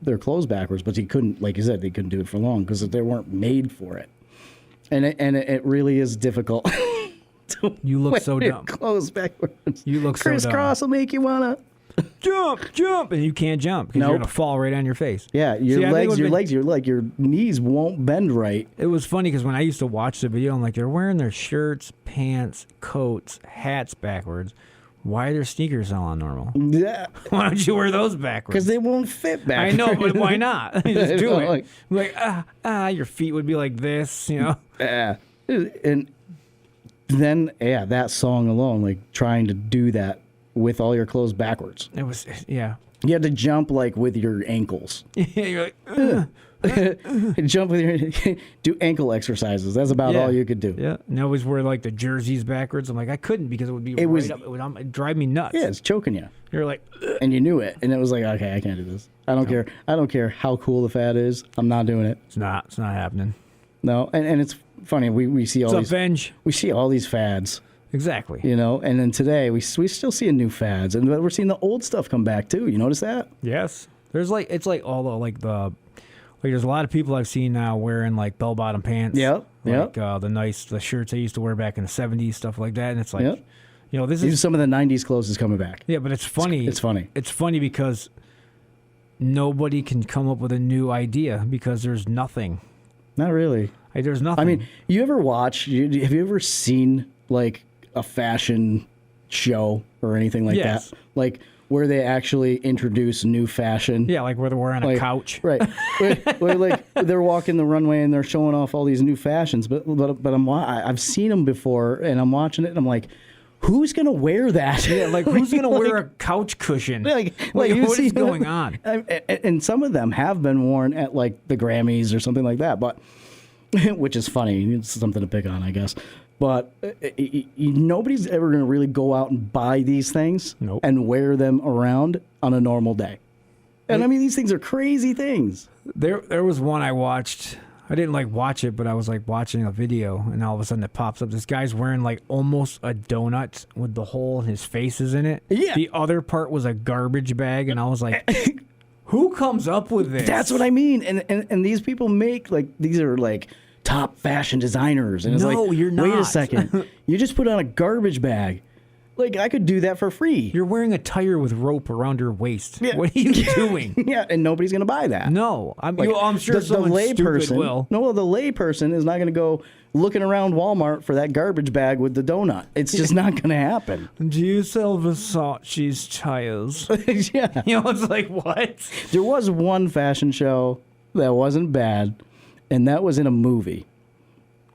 their clothes backwards, but he couldn't, like you said, they couldn't do it for long because they weren't made for it. And it really is difficult.
You look so dumb.
Clothes backwards.
You look so dumb.
Crisscross will make you wanna
jump, and you can't jump because you're gonna fall right on your face.
Yeah, your knees won't bend right.
It was funny because when I used to watch the video, I'm like, they're wearing their shirts, pants, coats, hats backwards. Why are their sneakers all on normal?
Yeah,
Why don't you wear those backwards?
because they won't fit backwards.
I know, but why not? Just do it. Like your feet would be like this, you know?
Yeah, and then that song alone, like trying to do that with all your clothes backwards.
It was, yeah.
You had to jump like with your ankles.
You're like,
Jump with your do ankle exercises. That's about all you could do.
Yeah, and I always wear like the jerseys backwards. I'm like, I couldn't because it would be up. It'd drive me nuts.
Yeah, it's choking you.
You're like,
and you knew it, and it was like, okay, I can't do this. I don't care. I don't care how cool the fad is. I'm not doing it.
It's not happening.
No, and it's funny. We see all
What's
these.
up, Benj?
We see all these fads.
Exactly.
You know, and then today we still seeing new fads, and we're seeing the old stuff come back too. You notice that?
Yes. There's like there's a lot of people I've seen now wearing like bell bottom pants.
Yep.
Like the shirts they used to wear back in the 70s, stuff like that. And it's like,
Yep.
you know, this
Even
is
some of the '90s clothes is coming back.
Yeah, but it's funny.
It's funny.
It's funny because nobody can come up with a new idea because there's nothing.
Not really.
Like, there's nothing.
I mean, you ever watch? Have you ever seen like a fashion show or anything like
Yes.
that? Like where they actually introduce new fashion.
Yeah, like where they're wearing a couch.
Right. where like they're walking the runway and they're showing off all these new fashions. But I've seen them before and I'm watching it and I'm like, who's gonna wear that?
Yeah, like who's gonna wear a couch cushion?
Like
what is going on?
And some of them have been worn at like the Grammys or something like that, but which is funny. It's something to pick on, I guess. But nobody's ever going to really go out and buy these things and wear them around on a normal day. And I mean, these things are crazy things.
There was one I watched. I didn't like watch it, but I was like watching a video, and all of a sudden it pops up. This guy's wearing like almost a donut with the hole in his face is in it.
Yeah.
The other part was a garbage bag, and I was like, who comes up with this?
That's what I mean. And these people make like these are like top fashion designers. And it's
No,
like,
you're not.
Wait a second. You just put on a garbage bag. Like, I could do that for free.
You're wearing a tire with rope around your waist.
Yeah.
What are you doing?
Yeah, and nobody's going to buy that.
No. I'm sure someone stupid will.
No, the lay person is not going to go looking around Walmart for that garbage bag with the donut. It's just not going to happen.
Do you sell Versace's tires?
Yeah.
You know, it's like, what?
There was one fashion show that wasn't bad, and that was in a movie.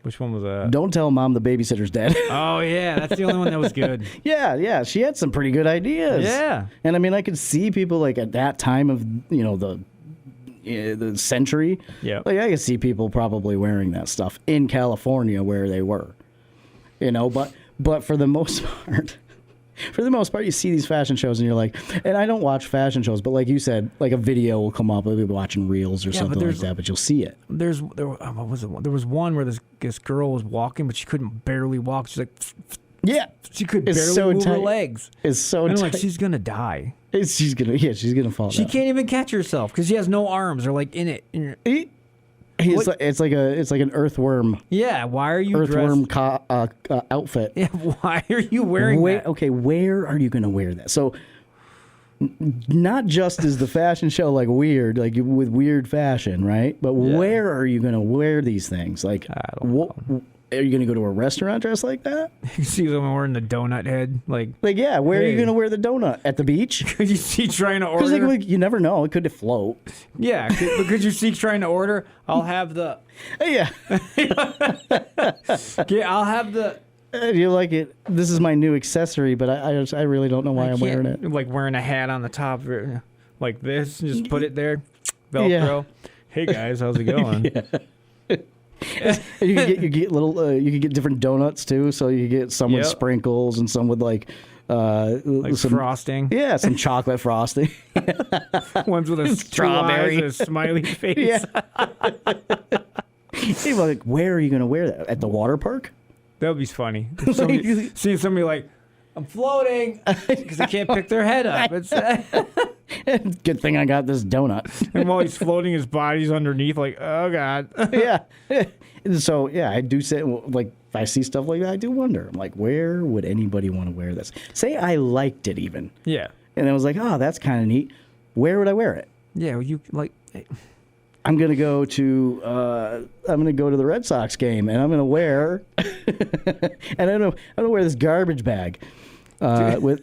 Which one was that?
Don't Tell Mom the Babysitter's Dead.
Oh, yeah. That's the only one that was good.
Yeah. She had some pretty good ideas.
Yeah.
And I mean, I could see people like at that time of, you know, the century.
Yeah.
Like I could see people probably wearing that stuff in California where they were. You know, but for the most part, you see these fashion shows and you're like, and I don't watch fashion shows, but like you said, like a video will come up, we'll be watching reels or something like that, but you'll see it.
What was it? There was one where this girl was walking, but she couldn't barely walk. She's like,
yeah,
she could barely move her legs.
It's so
and I'm
tight.
like, she's gonna die.
She's gonna fall.
She
down.
can't even catch herself because she has no arms. They're like in it.
It's like an earthworm.
Yeah, why are you
earthworm outfit?
Yeah, why are you wearing that?
Okay, where are you going to wear that? So, not just is the fashion show like weird, like with weird fashion, right? But where are you going to wear these things? Like,
I don't know.
Are you going to go to a restaurant dressed like that?
You see someone wearing the donut head, like
yeah. Where are you going to wear the donut? At the beach?
Could you see trying to order?
Because you never know; it could float.
Yeah, could you see trying to order? I'll have the.
Yeah.
Yeah, I'll have the.
You like it? This is my new accessory, but I really don't know why I'm wearing it.
Like wearing a hat on the top, like this. Just put it there, Velcro. Yeah. Hey guys, how's it going?
Yeah. you get little. You can get different donuts too. So you get some with sprinkles and some with like some
frosting.
Yeah, some chocolate frosting.
Ones with a strawberry, a smiley face.
Yeah. Hey, like, where are you going to wear that? At the water park?
That would be funny. Seeing somebody like, I'm floating because they can't pick their head up.
Good thing I got this donut.
And while he's floating, his body's underneath, like, oh God.
Yeah. And so, yeah, I do say, like, if I see stuff like that, I do wonder. I'm like, where would anybody want to wear this? Say I liked it even.
Yeah.
And I was like, oh, that's kind of neat. Where would I wear it?
Yeah, well, you, like...
I'm gonna go to the Red Sox game, and I'm gonna wear, and I'm gonna wear this garbage bag, with,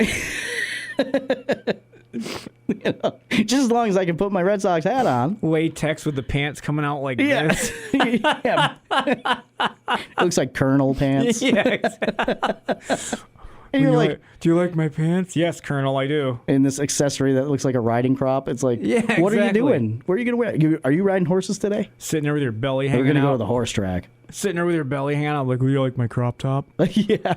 just as long as I can put my Red Sox hat on.
Latex with the pants coming out like this.
Yeah. It looks like Colonel pants.
Yeah.
And you're like,
do you like my pants? Yes, Colonel, I do.
and this accessory that looks like a riding crop. It's like,
Yeah,
what are you
exactly.
doing? Where are you gonna wear it? Are you riding horses today?
Sitting there with your belly
We're
hanging
gonna
out.
go to the horse track.
Sitting there with your belly hanging out, like, will you like my crop top?
Yeah.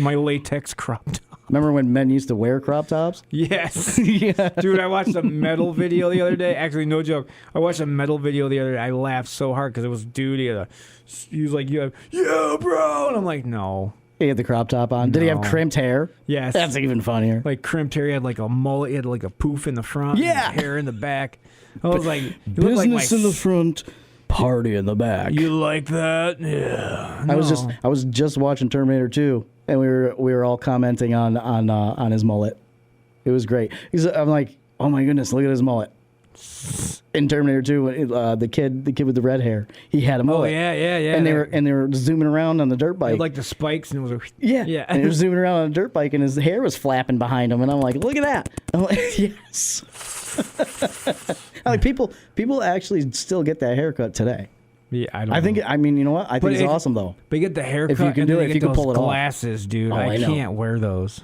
My latex crop top.
Remember when men used to wear crop tops?
Yes.
Yeah.
Dude, I watched a metal video the other day. Actually, no joke. I watched a metal video the other day. I laughed so hard because it was dude. He was like, yeah, bro. And I'm like, no.
He had the crop top on. Did he have
No.
crimped hair?
Yes.
That's even funnier.
Like crimped hair. He had like a mullet. He had like a poof in the front.
Yeah.
And hair in the back. I was like, he looked like
Business in the front, party in the back.
You like that? Yeah.
I was just watching Terminator 2, and we were all commenting on his mullet. It was great. I'm like, oh my goodness, look at his mullet. In Terminator 2, the kid with the red hair, he had a
Oh
mullet.
yeah.
And they were zooming around on the dirt
He
bike.
had like the spikes and it was like,
yeah. And he was zooming around on a dirt bike, and his hair was flapping behind him, and I'm like, look at that. I'm like, yes. I'm like, people actually still get that haircut today.
yeah.
I think. I mean, you know what? I think it's
if-
awesome though.
But you get the haircut.
If you can
and
do
then
it,
you
if
get
you can
those
pull it off.
glasses, dude.
Oh, I
I
know.
can't wear those.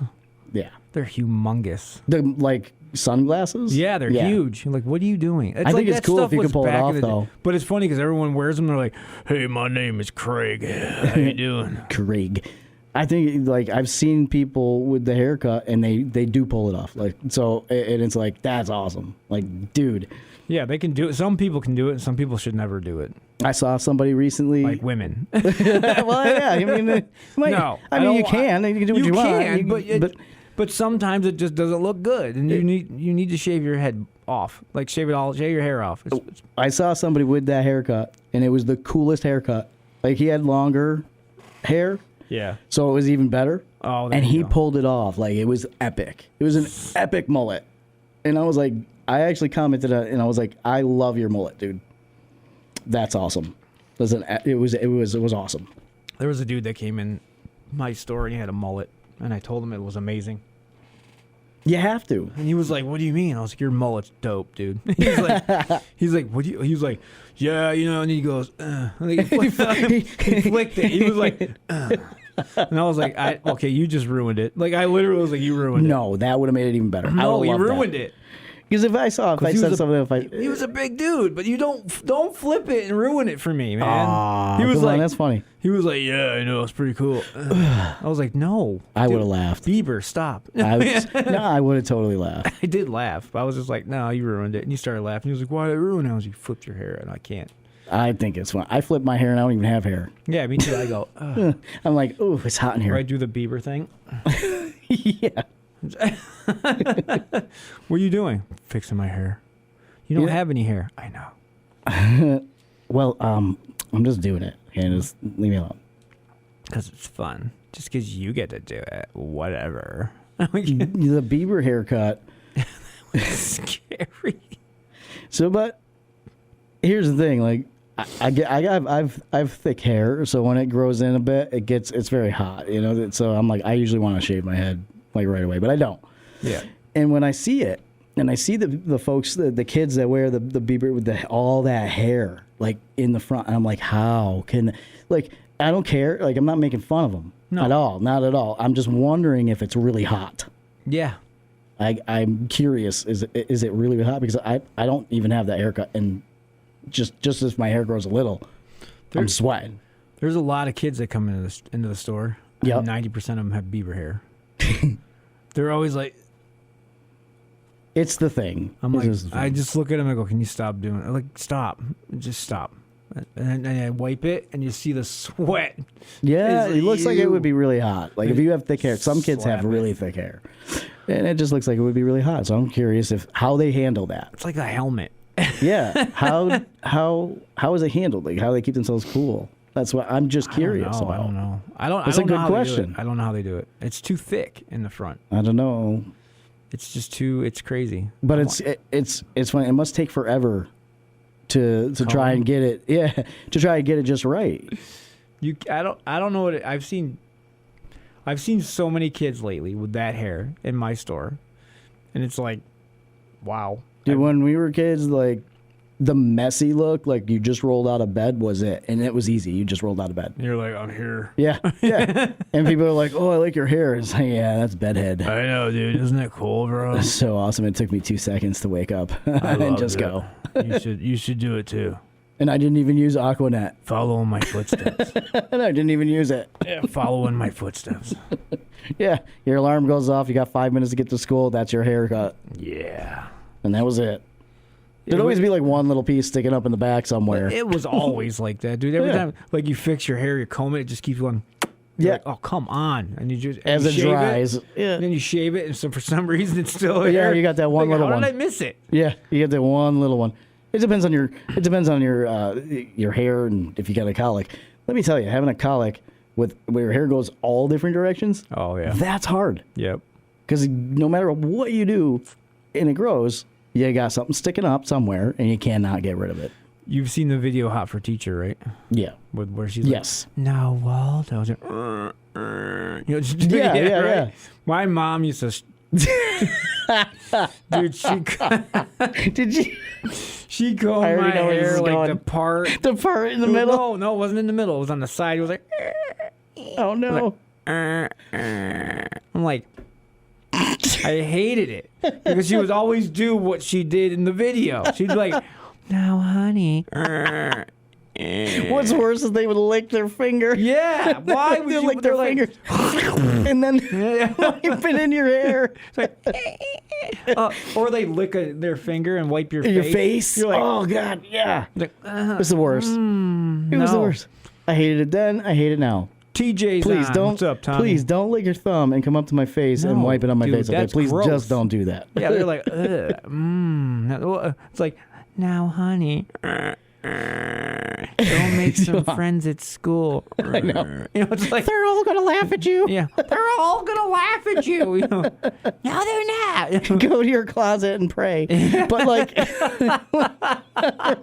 Yeah.
They're humongous.
The like sunglasses.
Yeah, they're huge. You're like, what are you doing?
I think it's
that
cool
stuff
if you can
was
pull it
back
off,
in the day.
though.
But it's funny because everyone wears them. They're like, hey, my name is Craig. How you doing?
Craig. I think like I've seen people with the haircut and they do pull it off. Like so, and it's like that's awesome. Like, dude,
Yeah, they can do it. Some people can do it, and some people should never do it.
I saw somebody recently.
Like women.
Well, yeah. I mean,
No,
I mean, you
don't-
can do what you, want.
can, but sometimes it just doesn't look good, and you need to shave your head off, like shave your hair off. It's
I saw somebody with that haircut, and it was the coolest haircut. Like he had longer hair,
yeah.
so it was even better.
Oh, there
and
you
he
go.
pulled it off. Like it was epic. It was an epic mullet. And I was like, I actually commented and I was like, I love your mullet, dude. That's awesome. It was awesome.
There was a dude that came in my store and he had a mullet, and I told him it was amazing.
You have to.
And he was like, "What do you mean?" I was like, "Your mullet's dope, dude." He's like, "What do you?" He was like, "Yeah, you know." And he goes, And he flicked it. He was like, And I was like, "Okay, you just ruined it." Like I literally was like, "You ruined it."
No, that would have made it even better. I
No,
would
he
have loved
ruined
that.
it.
Because if I
He
said
was
something,
he was a big dude, but you don't flip it and ruin it for me, man.
Aw,
he was
come on,
like,
that's funny.
He was like, "Yeah, I know, it's pretty cool." I was like, "No,
I
dude,
would have laughed.
Bieber, stop."
I would have totally laughed.
I did laugh. But I was just like, "No, you ruined it." And you started laughing. He was like, "Why did I ruin it?" I was like, "You flipped your hair, and I can't."
I think it's fun. I flip my hair and I don't even have hair.
Yeah, me too. I go, "Ugh."
I'm like, oh, it's hot in here.
Or I do the Bieber thing.
Yeah.
What are you doing? Fixing my hair. You don't
Yeah.
have any hair. I know.
Well, I'm just doing it. And just leave me alone.
Because it's fun. Just because you get to do it. Whatever.
The Bieber haircut.
Scary.
So, but here's the thing. Like, I've thick hair, so when it grows in a bit, it's very hot. You know. So I'm like, I usually want to shave my head like right away, but I don't.
Yeah.
And when I see it, and I see the folks, the kids that wear the Bieber with all that hair like in the front, and I'm like, how can, like, I don't care. Like, I'm not making fun of them at all, not at all. I'm just wondering if it's really hot.
Yeah.
I'm curious. Is it really hot? Because I don't even have that haircut, and just if my hair grows a little, I'm sweating.
There's a lot of kids that come into the store.
Yep.
90% of them have Bieber hair. They're always like,
It's the thing.
I'm
It
like,
is the thing.
I just look at them and I go, "Can you stop doing it?" I'm like, stop. Just stop. And then I wipe it, and you see the sweat.
Yeah,
It's
it looks like it
ew.
would be really hot. Like if you have thick hair, some kids have
Slap it.
really thick hair, and it just looks like it would be really hot. So I'm curious how they handle that.
It's like a helmet.
Yeah, how is it handled? Like how they keep themselves cool? That's what I'm just curious
I
about.
don't know.
That's
I
a
don't
good
know how they do it.
question.
I don't know how they do it. It's too thick in the front.
I don't know,
It's just too. It's crazy.
but it's funny. It must take forever to try and get it. Yeah, to try and get it just right.
I don't know what I've seen so many kids lately with that hair in my store, and it's like, wow.
Dude, when we were kids, like the messy look, like you just rolled out of bed was it, and it was easy. You just rolled out of bed.
You're like, I'm here.
Yeah, yeah. And people are like, "Oh, I like your hair." It's like, yeah, that's bedhead.
I know, dude. Isn't that cool, bro?
That's so awesome. It took me 2 seconds to wake up
I
and
loved
just
it.
go.
You should do it too.
And I didn't even use Aquanet.
Follow in my footsteps.
And I didn't even use it.
Yeah, follow in my footsteps.
Yeah, your alarm goes off. You got 5 minutes to get to school. That's your haircut,
Yeah.
and that was it. There'd always be like one little piece sticking up in the back somewhere.
It was always like that, dude. Every
Yeah.
time, like you fix your hair, you comb it, it just keeps going. You're
Yeah.
like, oh, come on. And you just
As
you
it
shave
dries. Yeah.
And then you shave it, and so for some reason it's still
Yeah,
hair.
you got that one
Like,
little
how
one.
did I miss it?
Yeah, you get that one little one. It depends on your hair and if you got a colic. Let me tell you, having a colic where your hair goes all different directions,
Oh yeah.
that's hard.
Yep.
Because no matter what you do, and it grows, you got something sticking up somewhere, and you cannot get rid of it.
You've seen the video "Hot for Teacher," right?
Yeah.
Where she's
Yes.
like, "No, Waldo." Just, just doing
Yeah,
it,
yeah,
right?
yeah.
My mom used to. Dude,
Did you?
she combed
I
my
already know where this
hair
is
like
going.
the part.
The part in the middle?
No, it wasn't in the middle. It was on the side. It was like,
Oh, no.
I'm like, I hated it because she would always do what she did in the video. She'd be like, "Now, honey."
What's worse is they would lick their finger.
Yeah, why would
They
you
lick their
they're
finger. And then wipe it in your hair.
or they lick their finger and wipe your
In
face.
your face.
You're like,
Oh, God, yeah.
like,
It's the worst. It was the
no.
worst. I hated it then. I hate it now.
TJ's
Please
on.
don't.
What's up, Tommy?
Please don't lick your thumb and come up to my face and
No,
wipe it on my
dude,
face. Okay,
that's
please
gross.
just don't do that.
Yeah, they're like, ugh, It's like, now, honey, go make some friends at school. I
know.
You know, it's like,
They're all gonna laugh at you.
yeah, they're all gonna laugh at you. You know, no, they're not.
Go to your closet and pray. But like,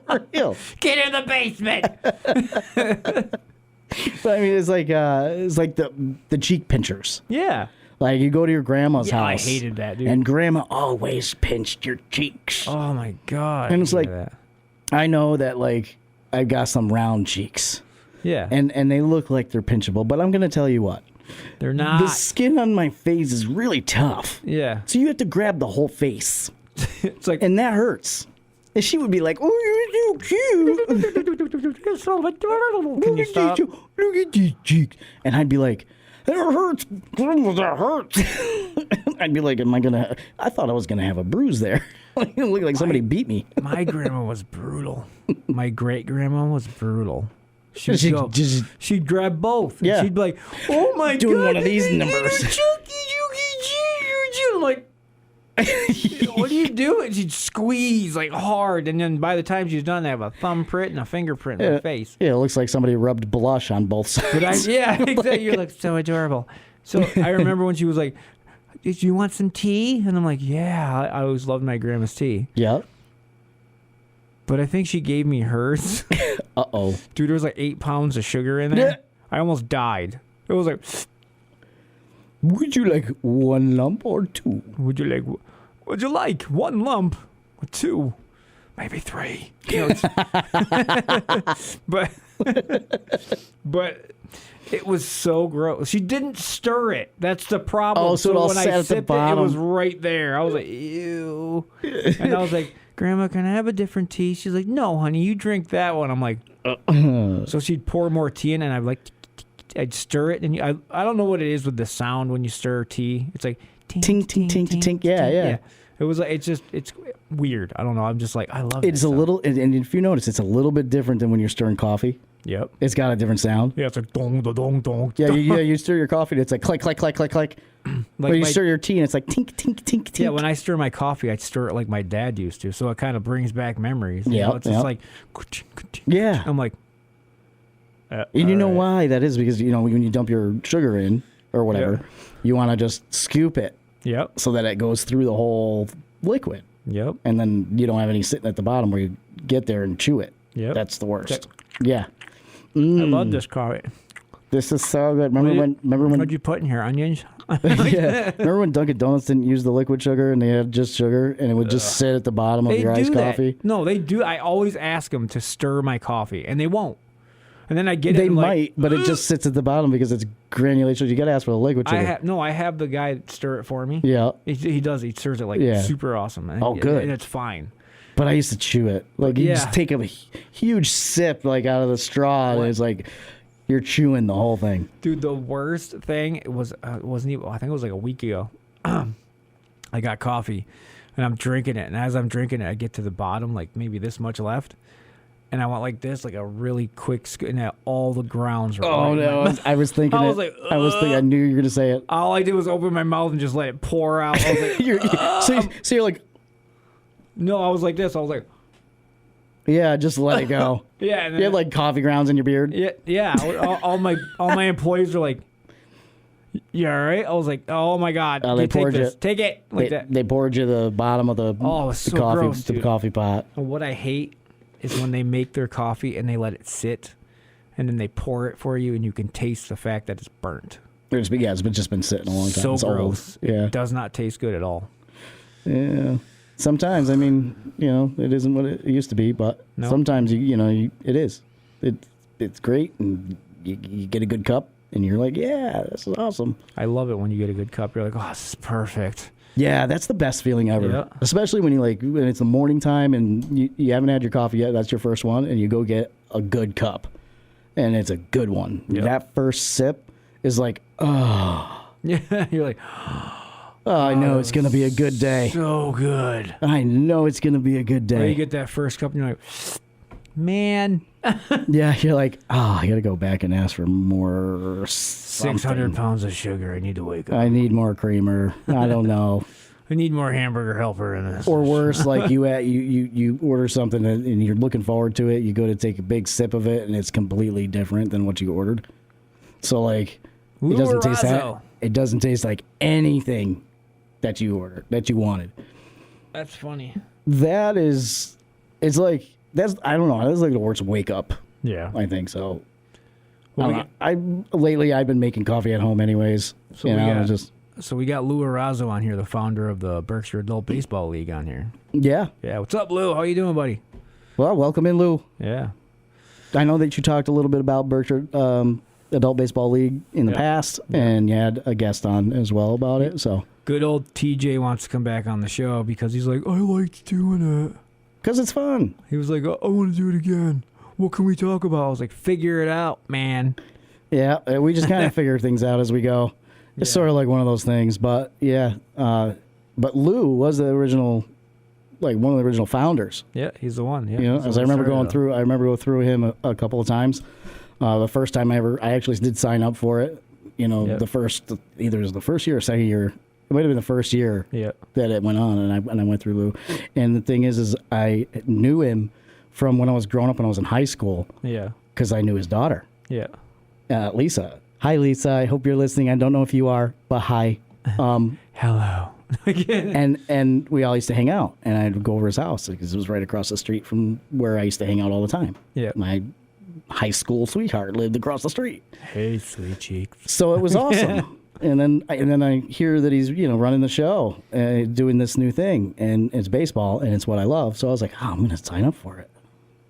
for real.
Get in the basement.
But I mean, it's like the cheek pinchers.
Yeah.
Like you go to your grandma's
Yeah, I
house.
hated that, dude.
And grandma always pinched your cheeks.
Oh my god.
And it's
I
like-
hated that.
I know that like I've got some round cheeks.
yeah,
And they look like they're pinchable, but I'm gonna tell you what.
they're not.
The skin on my face is really tough.
Yeah,
So you have to grab the whole face.
it's like
And that hurts. And she would be like, "Oh, you're so cute.
You're so adorable. Can you stop?
Look at these cheeks." And I'd be like, "That hurts. That hurts." I'd be like, I thought I was going to have a bruise there. It looked like somebody beat me.
My grandma was brutal. My great grandma was brutal. She'd
She'd
go.
just-
She'd grab both.
Yeah.
And she'd be like, "Oh my god!"
Doing one of these numbers.
I'm like, what are you doing? She'd squeeze like hard, and then by the time she's done, they have a thumbprint and a fingerprint in her face.
Yeah, it looks like somebody rubbed blush on both sides.
Yeah, exactly. You look so adorable. So I remember when she was like, "Did you want some tea?" And I'm like, "Yeah." I always loved my grandma's tea,
Yeah.
but I think she gave me hers.
Uh-oh.
Dude, there was like 8 pounds of sugar in there.
Yeah.
I almost died. It was like,
Would you like one lump or two?
would you like 1 lump or 2, maybe 3? You know, but it was so gross. She didn't stir it. That's the problem.
Oh, so it all
when
sat
I
at the
sipped it, it
bottom.
was right there. I was like, ew. And I was like, "Grandma, can I have a different tea?" She's like, "No, honey, you drink that one." I'm like, so she'd pour more tea in, and I'd stir it, and I don't know what it is with the sound when you stir tea. It's like ting
Tink, tink, tink, tink. Yeah, yeah.
It was like it's weird. I don't know. I'm just like I love it.
It's a little, and if you notice, it's a little bit different than when you're stirring coffee.
Yep.
It's got a different sound.
Yeah, it's like dong dong dong.
Yeah, you stir your coffee and it's like click, click, click, click, click.
Like
when you stir your tea and it's like tink, tink, tink, tink.
Yeah, when I stir my coffee, I stir it like my dad used to. So it kind of brings back memories. You
Yeah,
know, it's just like,
yeah.
I'm like,
And you know why that is? Because, you know, when you dump your sugar in or whatever,
Yep.
you want to just scoop it
Yep.
so that it goes through the whole liquid.
Yep.
And then you don't have any sitting at the bottom where you get there and chew it.
Yep.
That's the worst.
Yep.
Yeah.
I love this coffee.
This is so good. Remember when
What'd you put in here? Onions?
yeah. Remember when Dunkin' Donuts didn't use the liquid sugar and they had just sugar and it would just sit at the bottom of your iced coffee?
No, they do. I always ask them to stir my coffee, and they won't. And then I get it.
They
and
might, but it just sits at the bottom because it's granulation. You got to ask for the liquid sugar.
I have the guy stir it for me.
Yeah.
He does. He stirs it like
Yeah.
super awesome. And,
Oh, good.
And it's fine.
But I used to chew it. Like, you just take a huge sip, like, out of the straw, and it's like you're chewing the whole thing.
Dude, the worst thing it wasn't even. I think it was like a week ago. I got coffee, and I'm drinking it. And as I'm drinking it, I get to the bottom, like maybe this much left. And I went like this, like a really quick scoop, and all the grounds were
Oh, no. I was thinking
I
it.
was like,
I knew you were going to say it.
all I did was open my mouth and just let it pour out. I was like,
So you're like,
no, I was like this. I was like,
yeah, just let it go.
yeah. And then,
You had like coffee grounds in your beard.
yeah. All my employees were like, "You all right?" I was like, "Oh my god,
They
take
poured
this,
you-
take it like that."
They poured you the bottom of the,
Oh, it was
the
so
coffee
gross,
the
dude.
coffee pot.
And what I hate is when they make their coffee and they let it sit, and then they pour it for you, and you can taste the fact that it's burnt.
It's just been sitting a long time.
So
It's old.
gross.
Yeah.
It does not taste good at all.
Yeah. Sometimes, I mean, you know, it isn't what it used to be, but
No.
sometimes it is. It's great, and you get a good cup, and you're like, yeah, this is awesome.
I love it when you get a good cup. You're like, oh, this is perfect.
Yeah, that's the best feeling ever.
Yeah.
Especially when when it's the morning time and you haven't had your coffee yet. That's your first one, and you go get a good cup, and it's a good one.
Yep.
That first sip is like, oh,
Yeah, you're like,
I know it's gonna be a good day.
so good.
I know it's gonna be a good
Or you
day.
get that first cup and you're like, man,
Yeah, you're like, I gotta go back and ask for more.
600
something.
pounds of sugar. I need to wake up.
I need more creamer. I don't know.
I need more hamburger helper in this.
Or worse, like you order something and you're looking forward to it. You go to take a big sip of it, and it's completely different than what you ordered. So like, it doesn't taste that.
Lurazzo.
It doesn't taste like anything that you ordered, that you wanted.
That's funny.
That is, it's like that's I don't know. That's like the worst wake up.
Yeah.
I think so.
Well,
Lately I've been making coffee at home anyways.
So
you
we
know,
got-
just
So we got Lou Arazo on here, the founder of the Berkshire Adult Baseball League on here.
yeah.
Yeah. What's up, Lou? How you doing, buddy?
Well, welcome in, Lou.
Yeah.
I know that you talked a little bit about Berkshire Adult Baseball League in the
Yeah.
past, and you had a guest on as well about it. So,
Good old TJ wants to come back on the show because he's like, I liked doing it.
because it's fun.
He was like, I want to do it again. What can we talk about? I was like, figure it out, man.
Yeah, we just kind of figure things out as we go. It's
Yeah.
sort of like one of those things, but yeah. But Lou was the original, like one of the original founders.
Yeah, he's the one. Yeah.
You know,
He's the
as I
one
remember
started
going
it.
through, I remember go through him a couple of times. The first time I actually did sign up for it. You know,
Yep.
either it was the first year or second year. It might have been the first year
Yeah.
that it went on, and I went through Lou. And the thing is I knew him from when I was growing up when I was in high school
Yeah.
because I knew his daughter,
Yeah.
Lisa. Hi, Lisa. I hope you're listening. I don't know if you are, but hi.
Hello.
And we all used to hang out, and I'd go over his house because it was right across the street from where I used to hang out all the time.
Yeah.
My high school sweetheart lived across the street,
Hey, sweet cheeks.
so it was awesome. And then I hear that he's running the show, doing this new thing, and it's baseball, and it's what I love. So I was like, I'm going to sign up for it.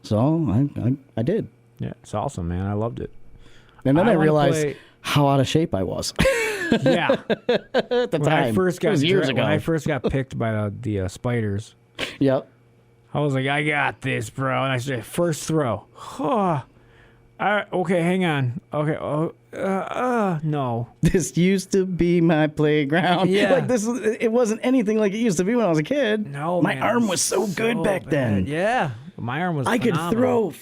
So I did,
Yeah, it's awesome, man. I loved it.
and then I
wanna
realized
play-
how out of shape I was
Yeah.
at the
When I
time.
first
It
got
was years ago.
when I first got picked by the spiders,
Yep.
I was like, I got this, bro. And I said, first throw. Okay, hang on. Okay, no.
This used to be my playground.
Yeah.
Like it wasn't anything like it used to be when I was a kid.
No,
my
man,
arm was so good back
bad.
then.
Yeah, my arm was
I could
phenomenal.
throw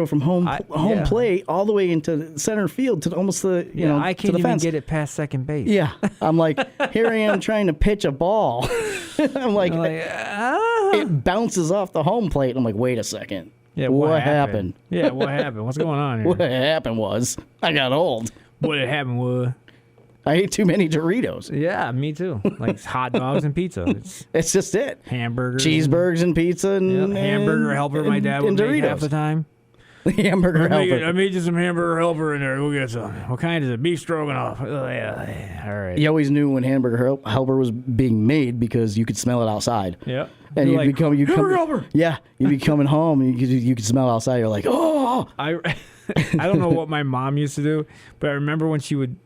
from home
yeah.
plate all the way into center field to almost the
I
to
can't
the
even
fence.
get it past second base.
Yeah, I'm like, here I am trying to pitch a ball. I'm like, it bounces off the home plate. I'm like, wait a second.
Yeah,
what happened?
Yeah, what happened? What's going on here?
What happened was I got old.
What had happened was...
I ate too many Doritos.
Yeah, me too. Like hot dogs and pizza. It's
It's just it.
hamburgers.
Cheeseburgers and pizza and
hamburger helper my dad would make half the time.
Hamburger helper.
I made you some hamburger helper in there. We'll get some. What kind is it? Beef stroganoff. Oh, yeah. All right.
You always knew when hamburger helper was being made because you could smell it outside.
Yep.
And
You're hamburger
come,
helper.
yeah, you'd be coming home and you could smell outside. You're like, oh,
I don't know what my mom used to do, but I remember when she would.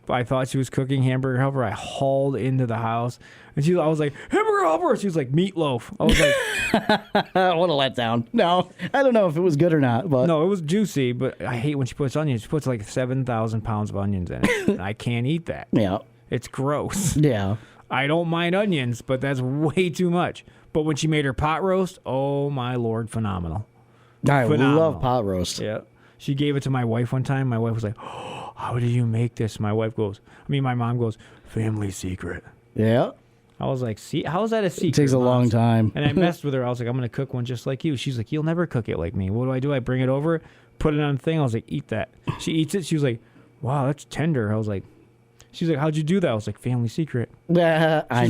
I thought she was cooking hamburger helper. I hauled into the house, and I was like, hamburger helper. She was like, meatloaf. I was like,
what a letdown. No, I don't know if it was good or not, but
no, it was juicy, but I hate when she puts onions. She puts like 7,000 pounds of onions in it. And I can't eat that.
yeah,
It's gross.
yeah.
I don't mind onions, but that's way too much. But when she made her pot roast, oh my Lord, phenomenal.
I
Phenomenal.
love pot roast.
Yeah. She gave it to my wife one time. My wife was like, oh, how do you make this? My mom goes, family secret.
Yeah,
I was like, see, how is that a secret?
it takes a long time.
And I messed with her. I was like, I'm going to cook one just like you. She's like, you'll never cook it like me. What do? I bring it over, put it on the thing. I was like, eat that. She eats it. She was like, wow, that's tender. I was like, she's like, how'd you do that? I was like, family secret.
I
She's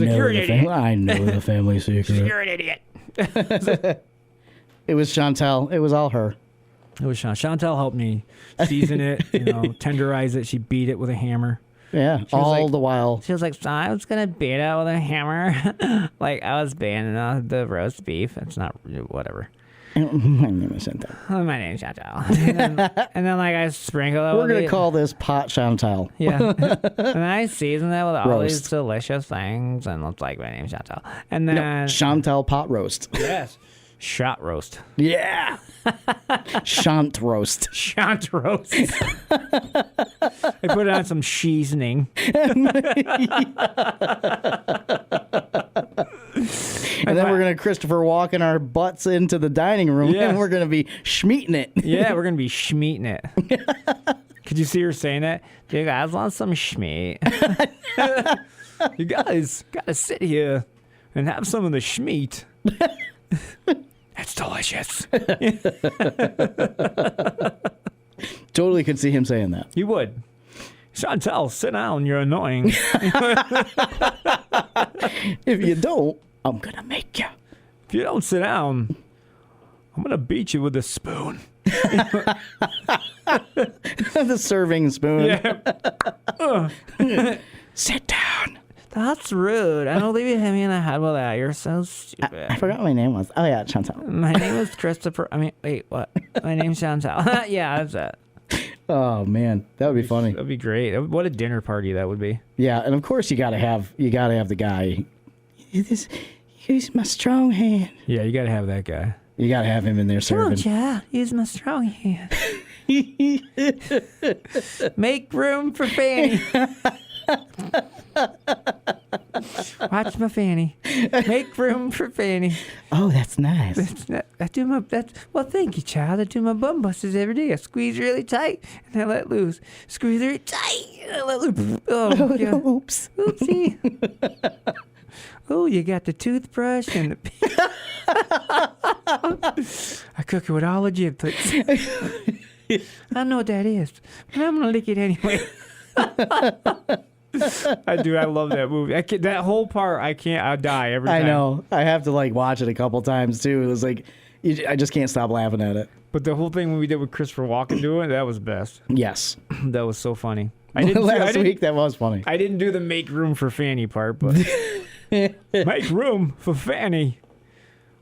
like,
know
"You're an idiot."
I know the family secret.
You're an idiot.
It was Chantel. It was all her.
It was Chantel helped me season it, tenderize it. She beat it with a hammer.
Yeah,
was
all
like-
the while.
She was like, so I was going to beat it with a hammer. Like I was beating the roast beef. It's not, whatever.
My name is Chantel.
Oh, my name's Chantel. And then like I sprinkle it
We're
with
gonna
the-
call this pot Chantel.
Yeah. And I season it with all these
Roast.
delicious things. And it's like, my name's Chantel. And then,
Chantel pot roast.
yes, shot roast.
Yeah. Shant roast.
Shot roast. I put it on some seasoning.
And then we're gonna Christopher walking our butts into the dining room,
Yeah.
and we're gonna be schmeating it.
Yeah, we're going to be schmeating it. Could you see her saying that? Do you guys want some schmeat? You guys got to sit here and have some of the schmeat. It's delicious.
Totally could see him saying that.
You would. Chantel, sit down. You're annoying.
If you don't, I'm gonna make you.
If you don't sit down, I'm going to beat you with a spoon.
The serving spoon.
Yeah.
Sit down.
That's rude. I don't leave you hit me in the head with that. You're so stupid.
I forgot what my name was. Oh yeah, Chantel.
My name is Christopher. Wait, what? My name's Chantel. Yeah, that's it.
Oh man, that would be funny.
That'd be great. What a dinner party that would be.
Yeah, and of course you gotta have the guy. Use my strong hand.
Yeah, you got to have that guy.
You gotta have him in there serving.
yeah. Use my strong hand. Make room for Fanny. Watch my Fanny. Make room for Fanny.
Oh, that's nice.
Well, thank you, child. I do my bum busters every day. I squeeze really tight and I let loose. Squeeze really tight and I let loose. Oh, yeah.
Oops.
Oopsie. Oh, you got the toothbrush and the... I cook it with all the giblets. I don't know what that is, but I'm going to lick it anyway. I do. I love that movie. That whole part, I die every time.
I know. I have to watch it a couple times too. It was like, I just can't stop laughing at it.
But the whole thing when we did with Christopher Walken doing it, that was best.
Yes.
That was so funny.
Last week that was funny.
I didn't do the make room for Fanny part, but make room for Fanny.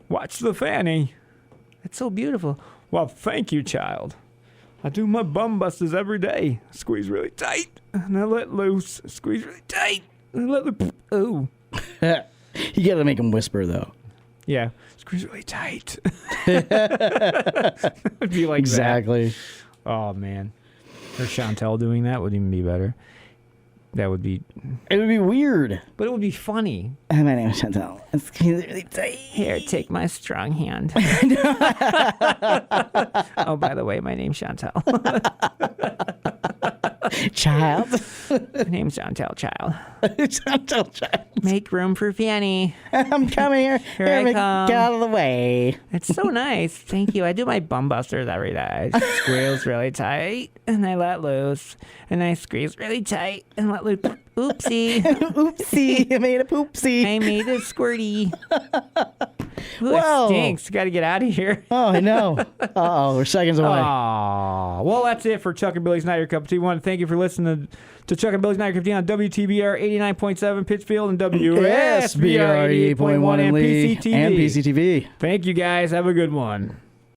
Watch the Fanny. It's so beautiful. Well, thank you, child. I do my bum busters every day. Squeeze really tight, and I let loose. Squeeze really tight, and I let loose. Oh.
You got to make him whisper though.
Yeah. Screws really tight. It'd be like
Exactly.
that. Oh, man. Or Chantel doing that would even be better. That would be...
It would be weird.
But it would be funny.
My name is Chantel. It's really tight.
Here, take my strong hand. Oh, by the way, my name's Chantel.
Child.
My name's Chantel, child.
Chantel, child.
Make room for Fanny.
I'm coming here.
Here I
Get
come.
out of the way.
It's so nice. Thank you. I do my bum busters every day. I squeeze really tight, and I let loose. And I squeeze really tight, and let loose. Oopsie.
Oopsie. I made a poopsie.
I made a squirty. Ooh,
Whoa.
it stinks. Got to get out of here.
Oh, I know. Uh-oh, we're seconds away.
Aw. Well, that's it for Chuck and Billy's Night Your Cup of Tea. We want to thank you for listening to Chuck and Billy's Night Your Cup of Tea on WTBR 89.7 Pittsfield and WSBR 88.1 and
Lee
PCTV.
and PCTV.
Thank you, guys. Have a good one.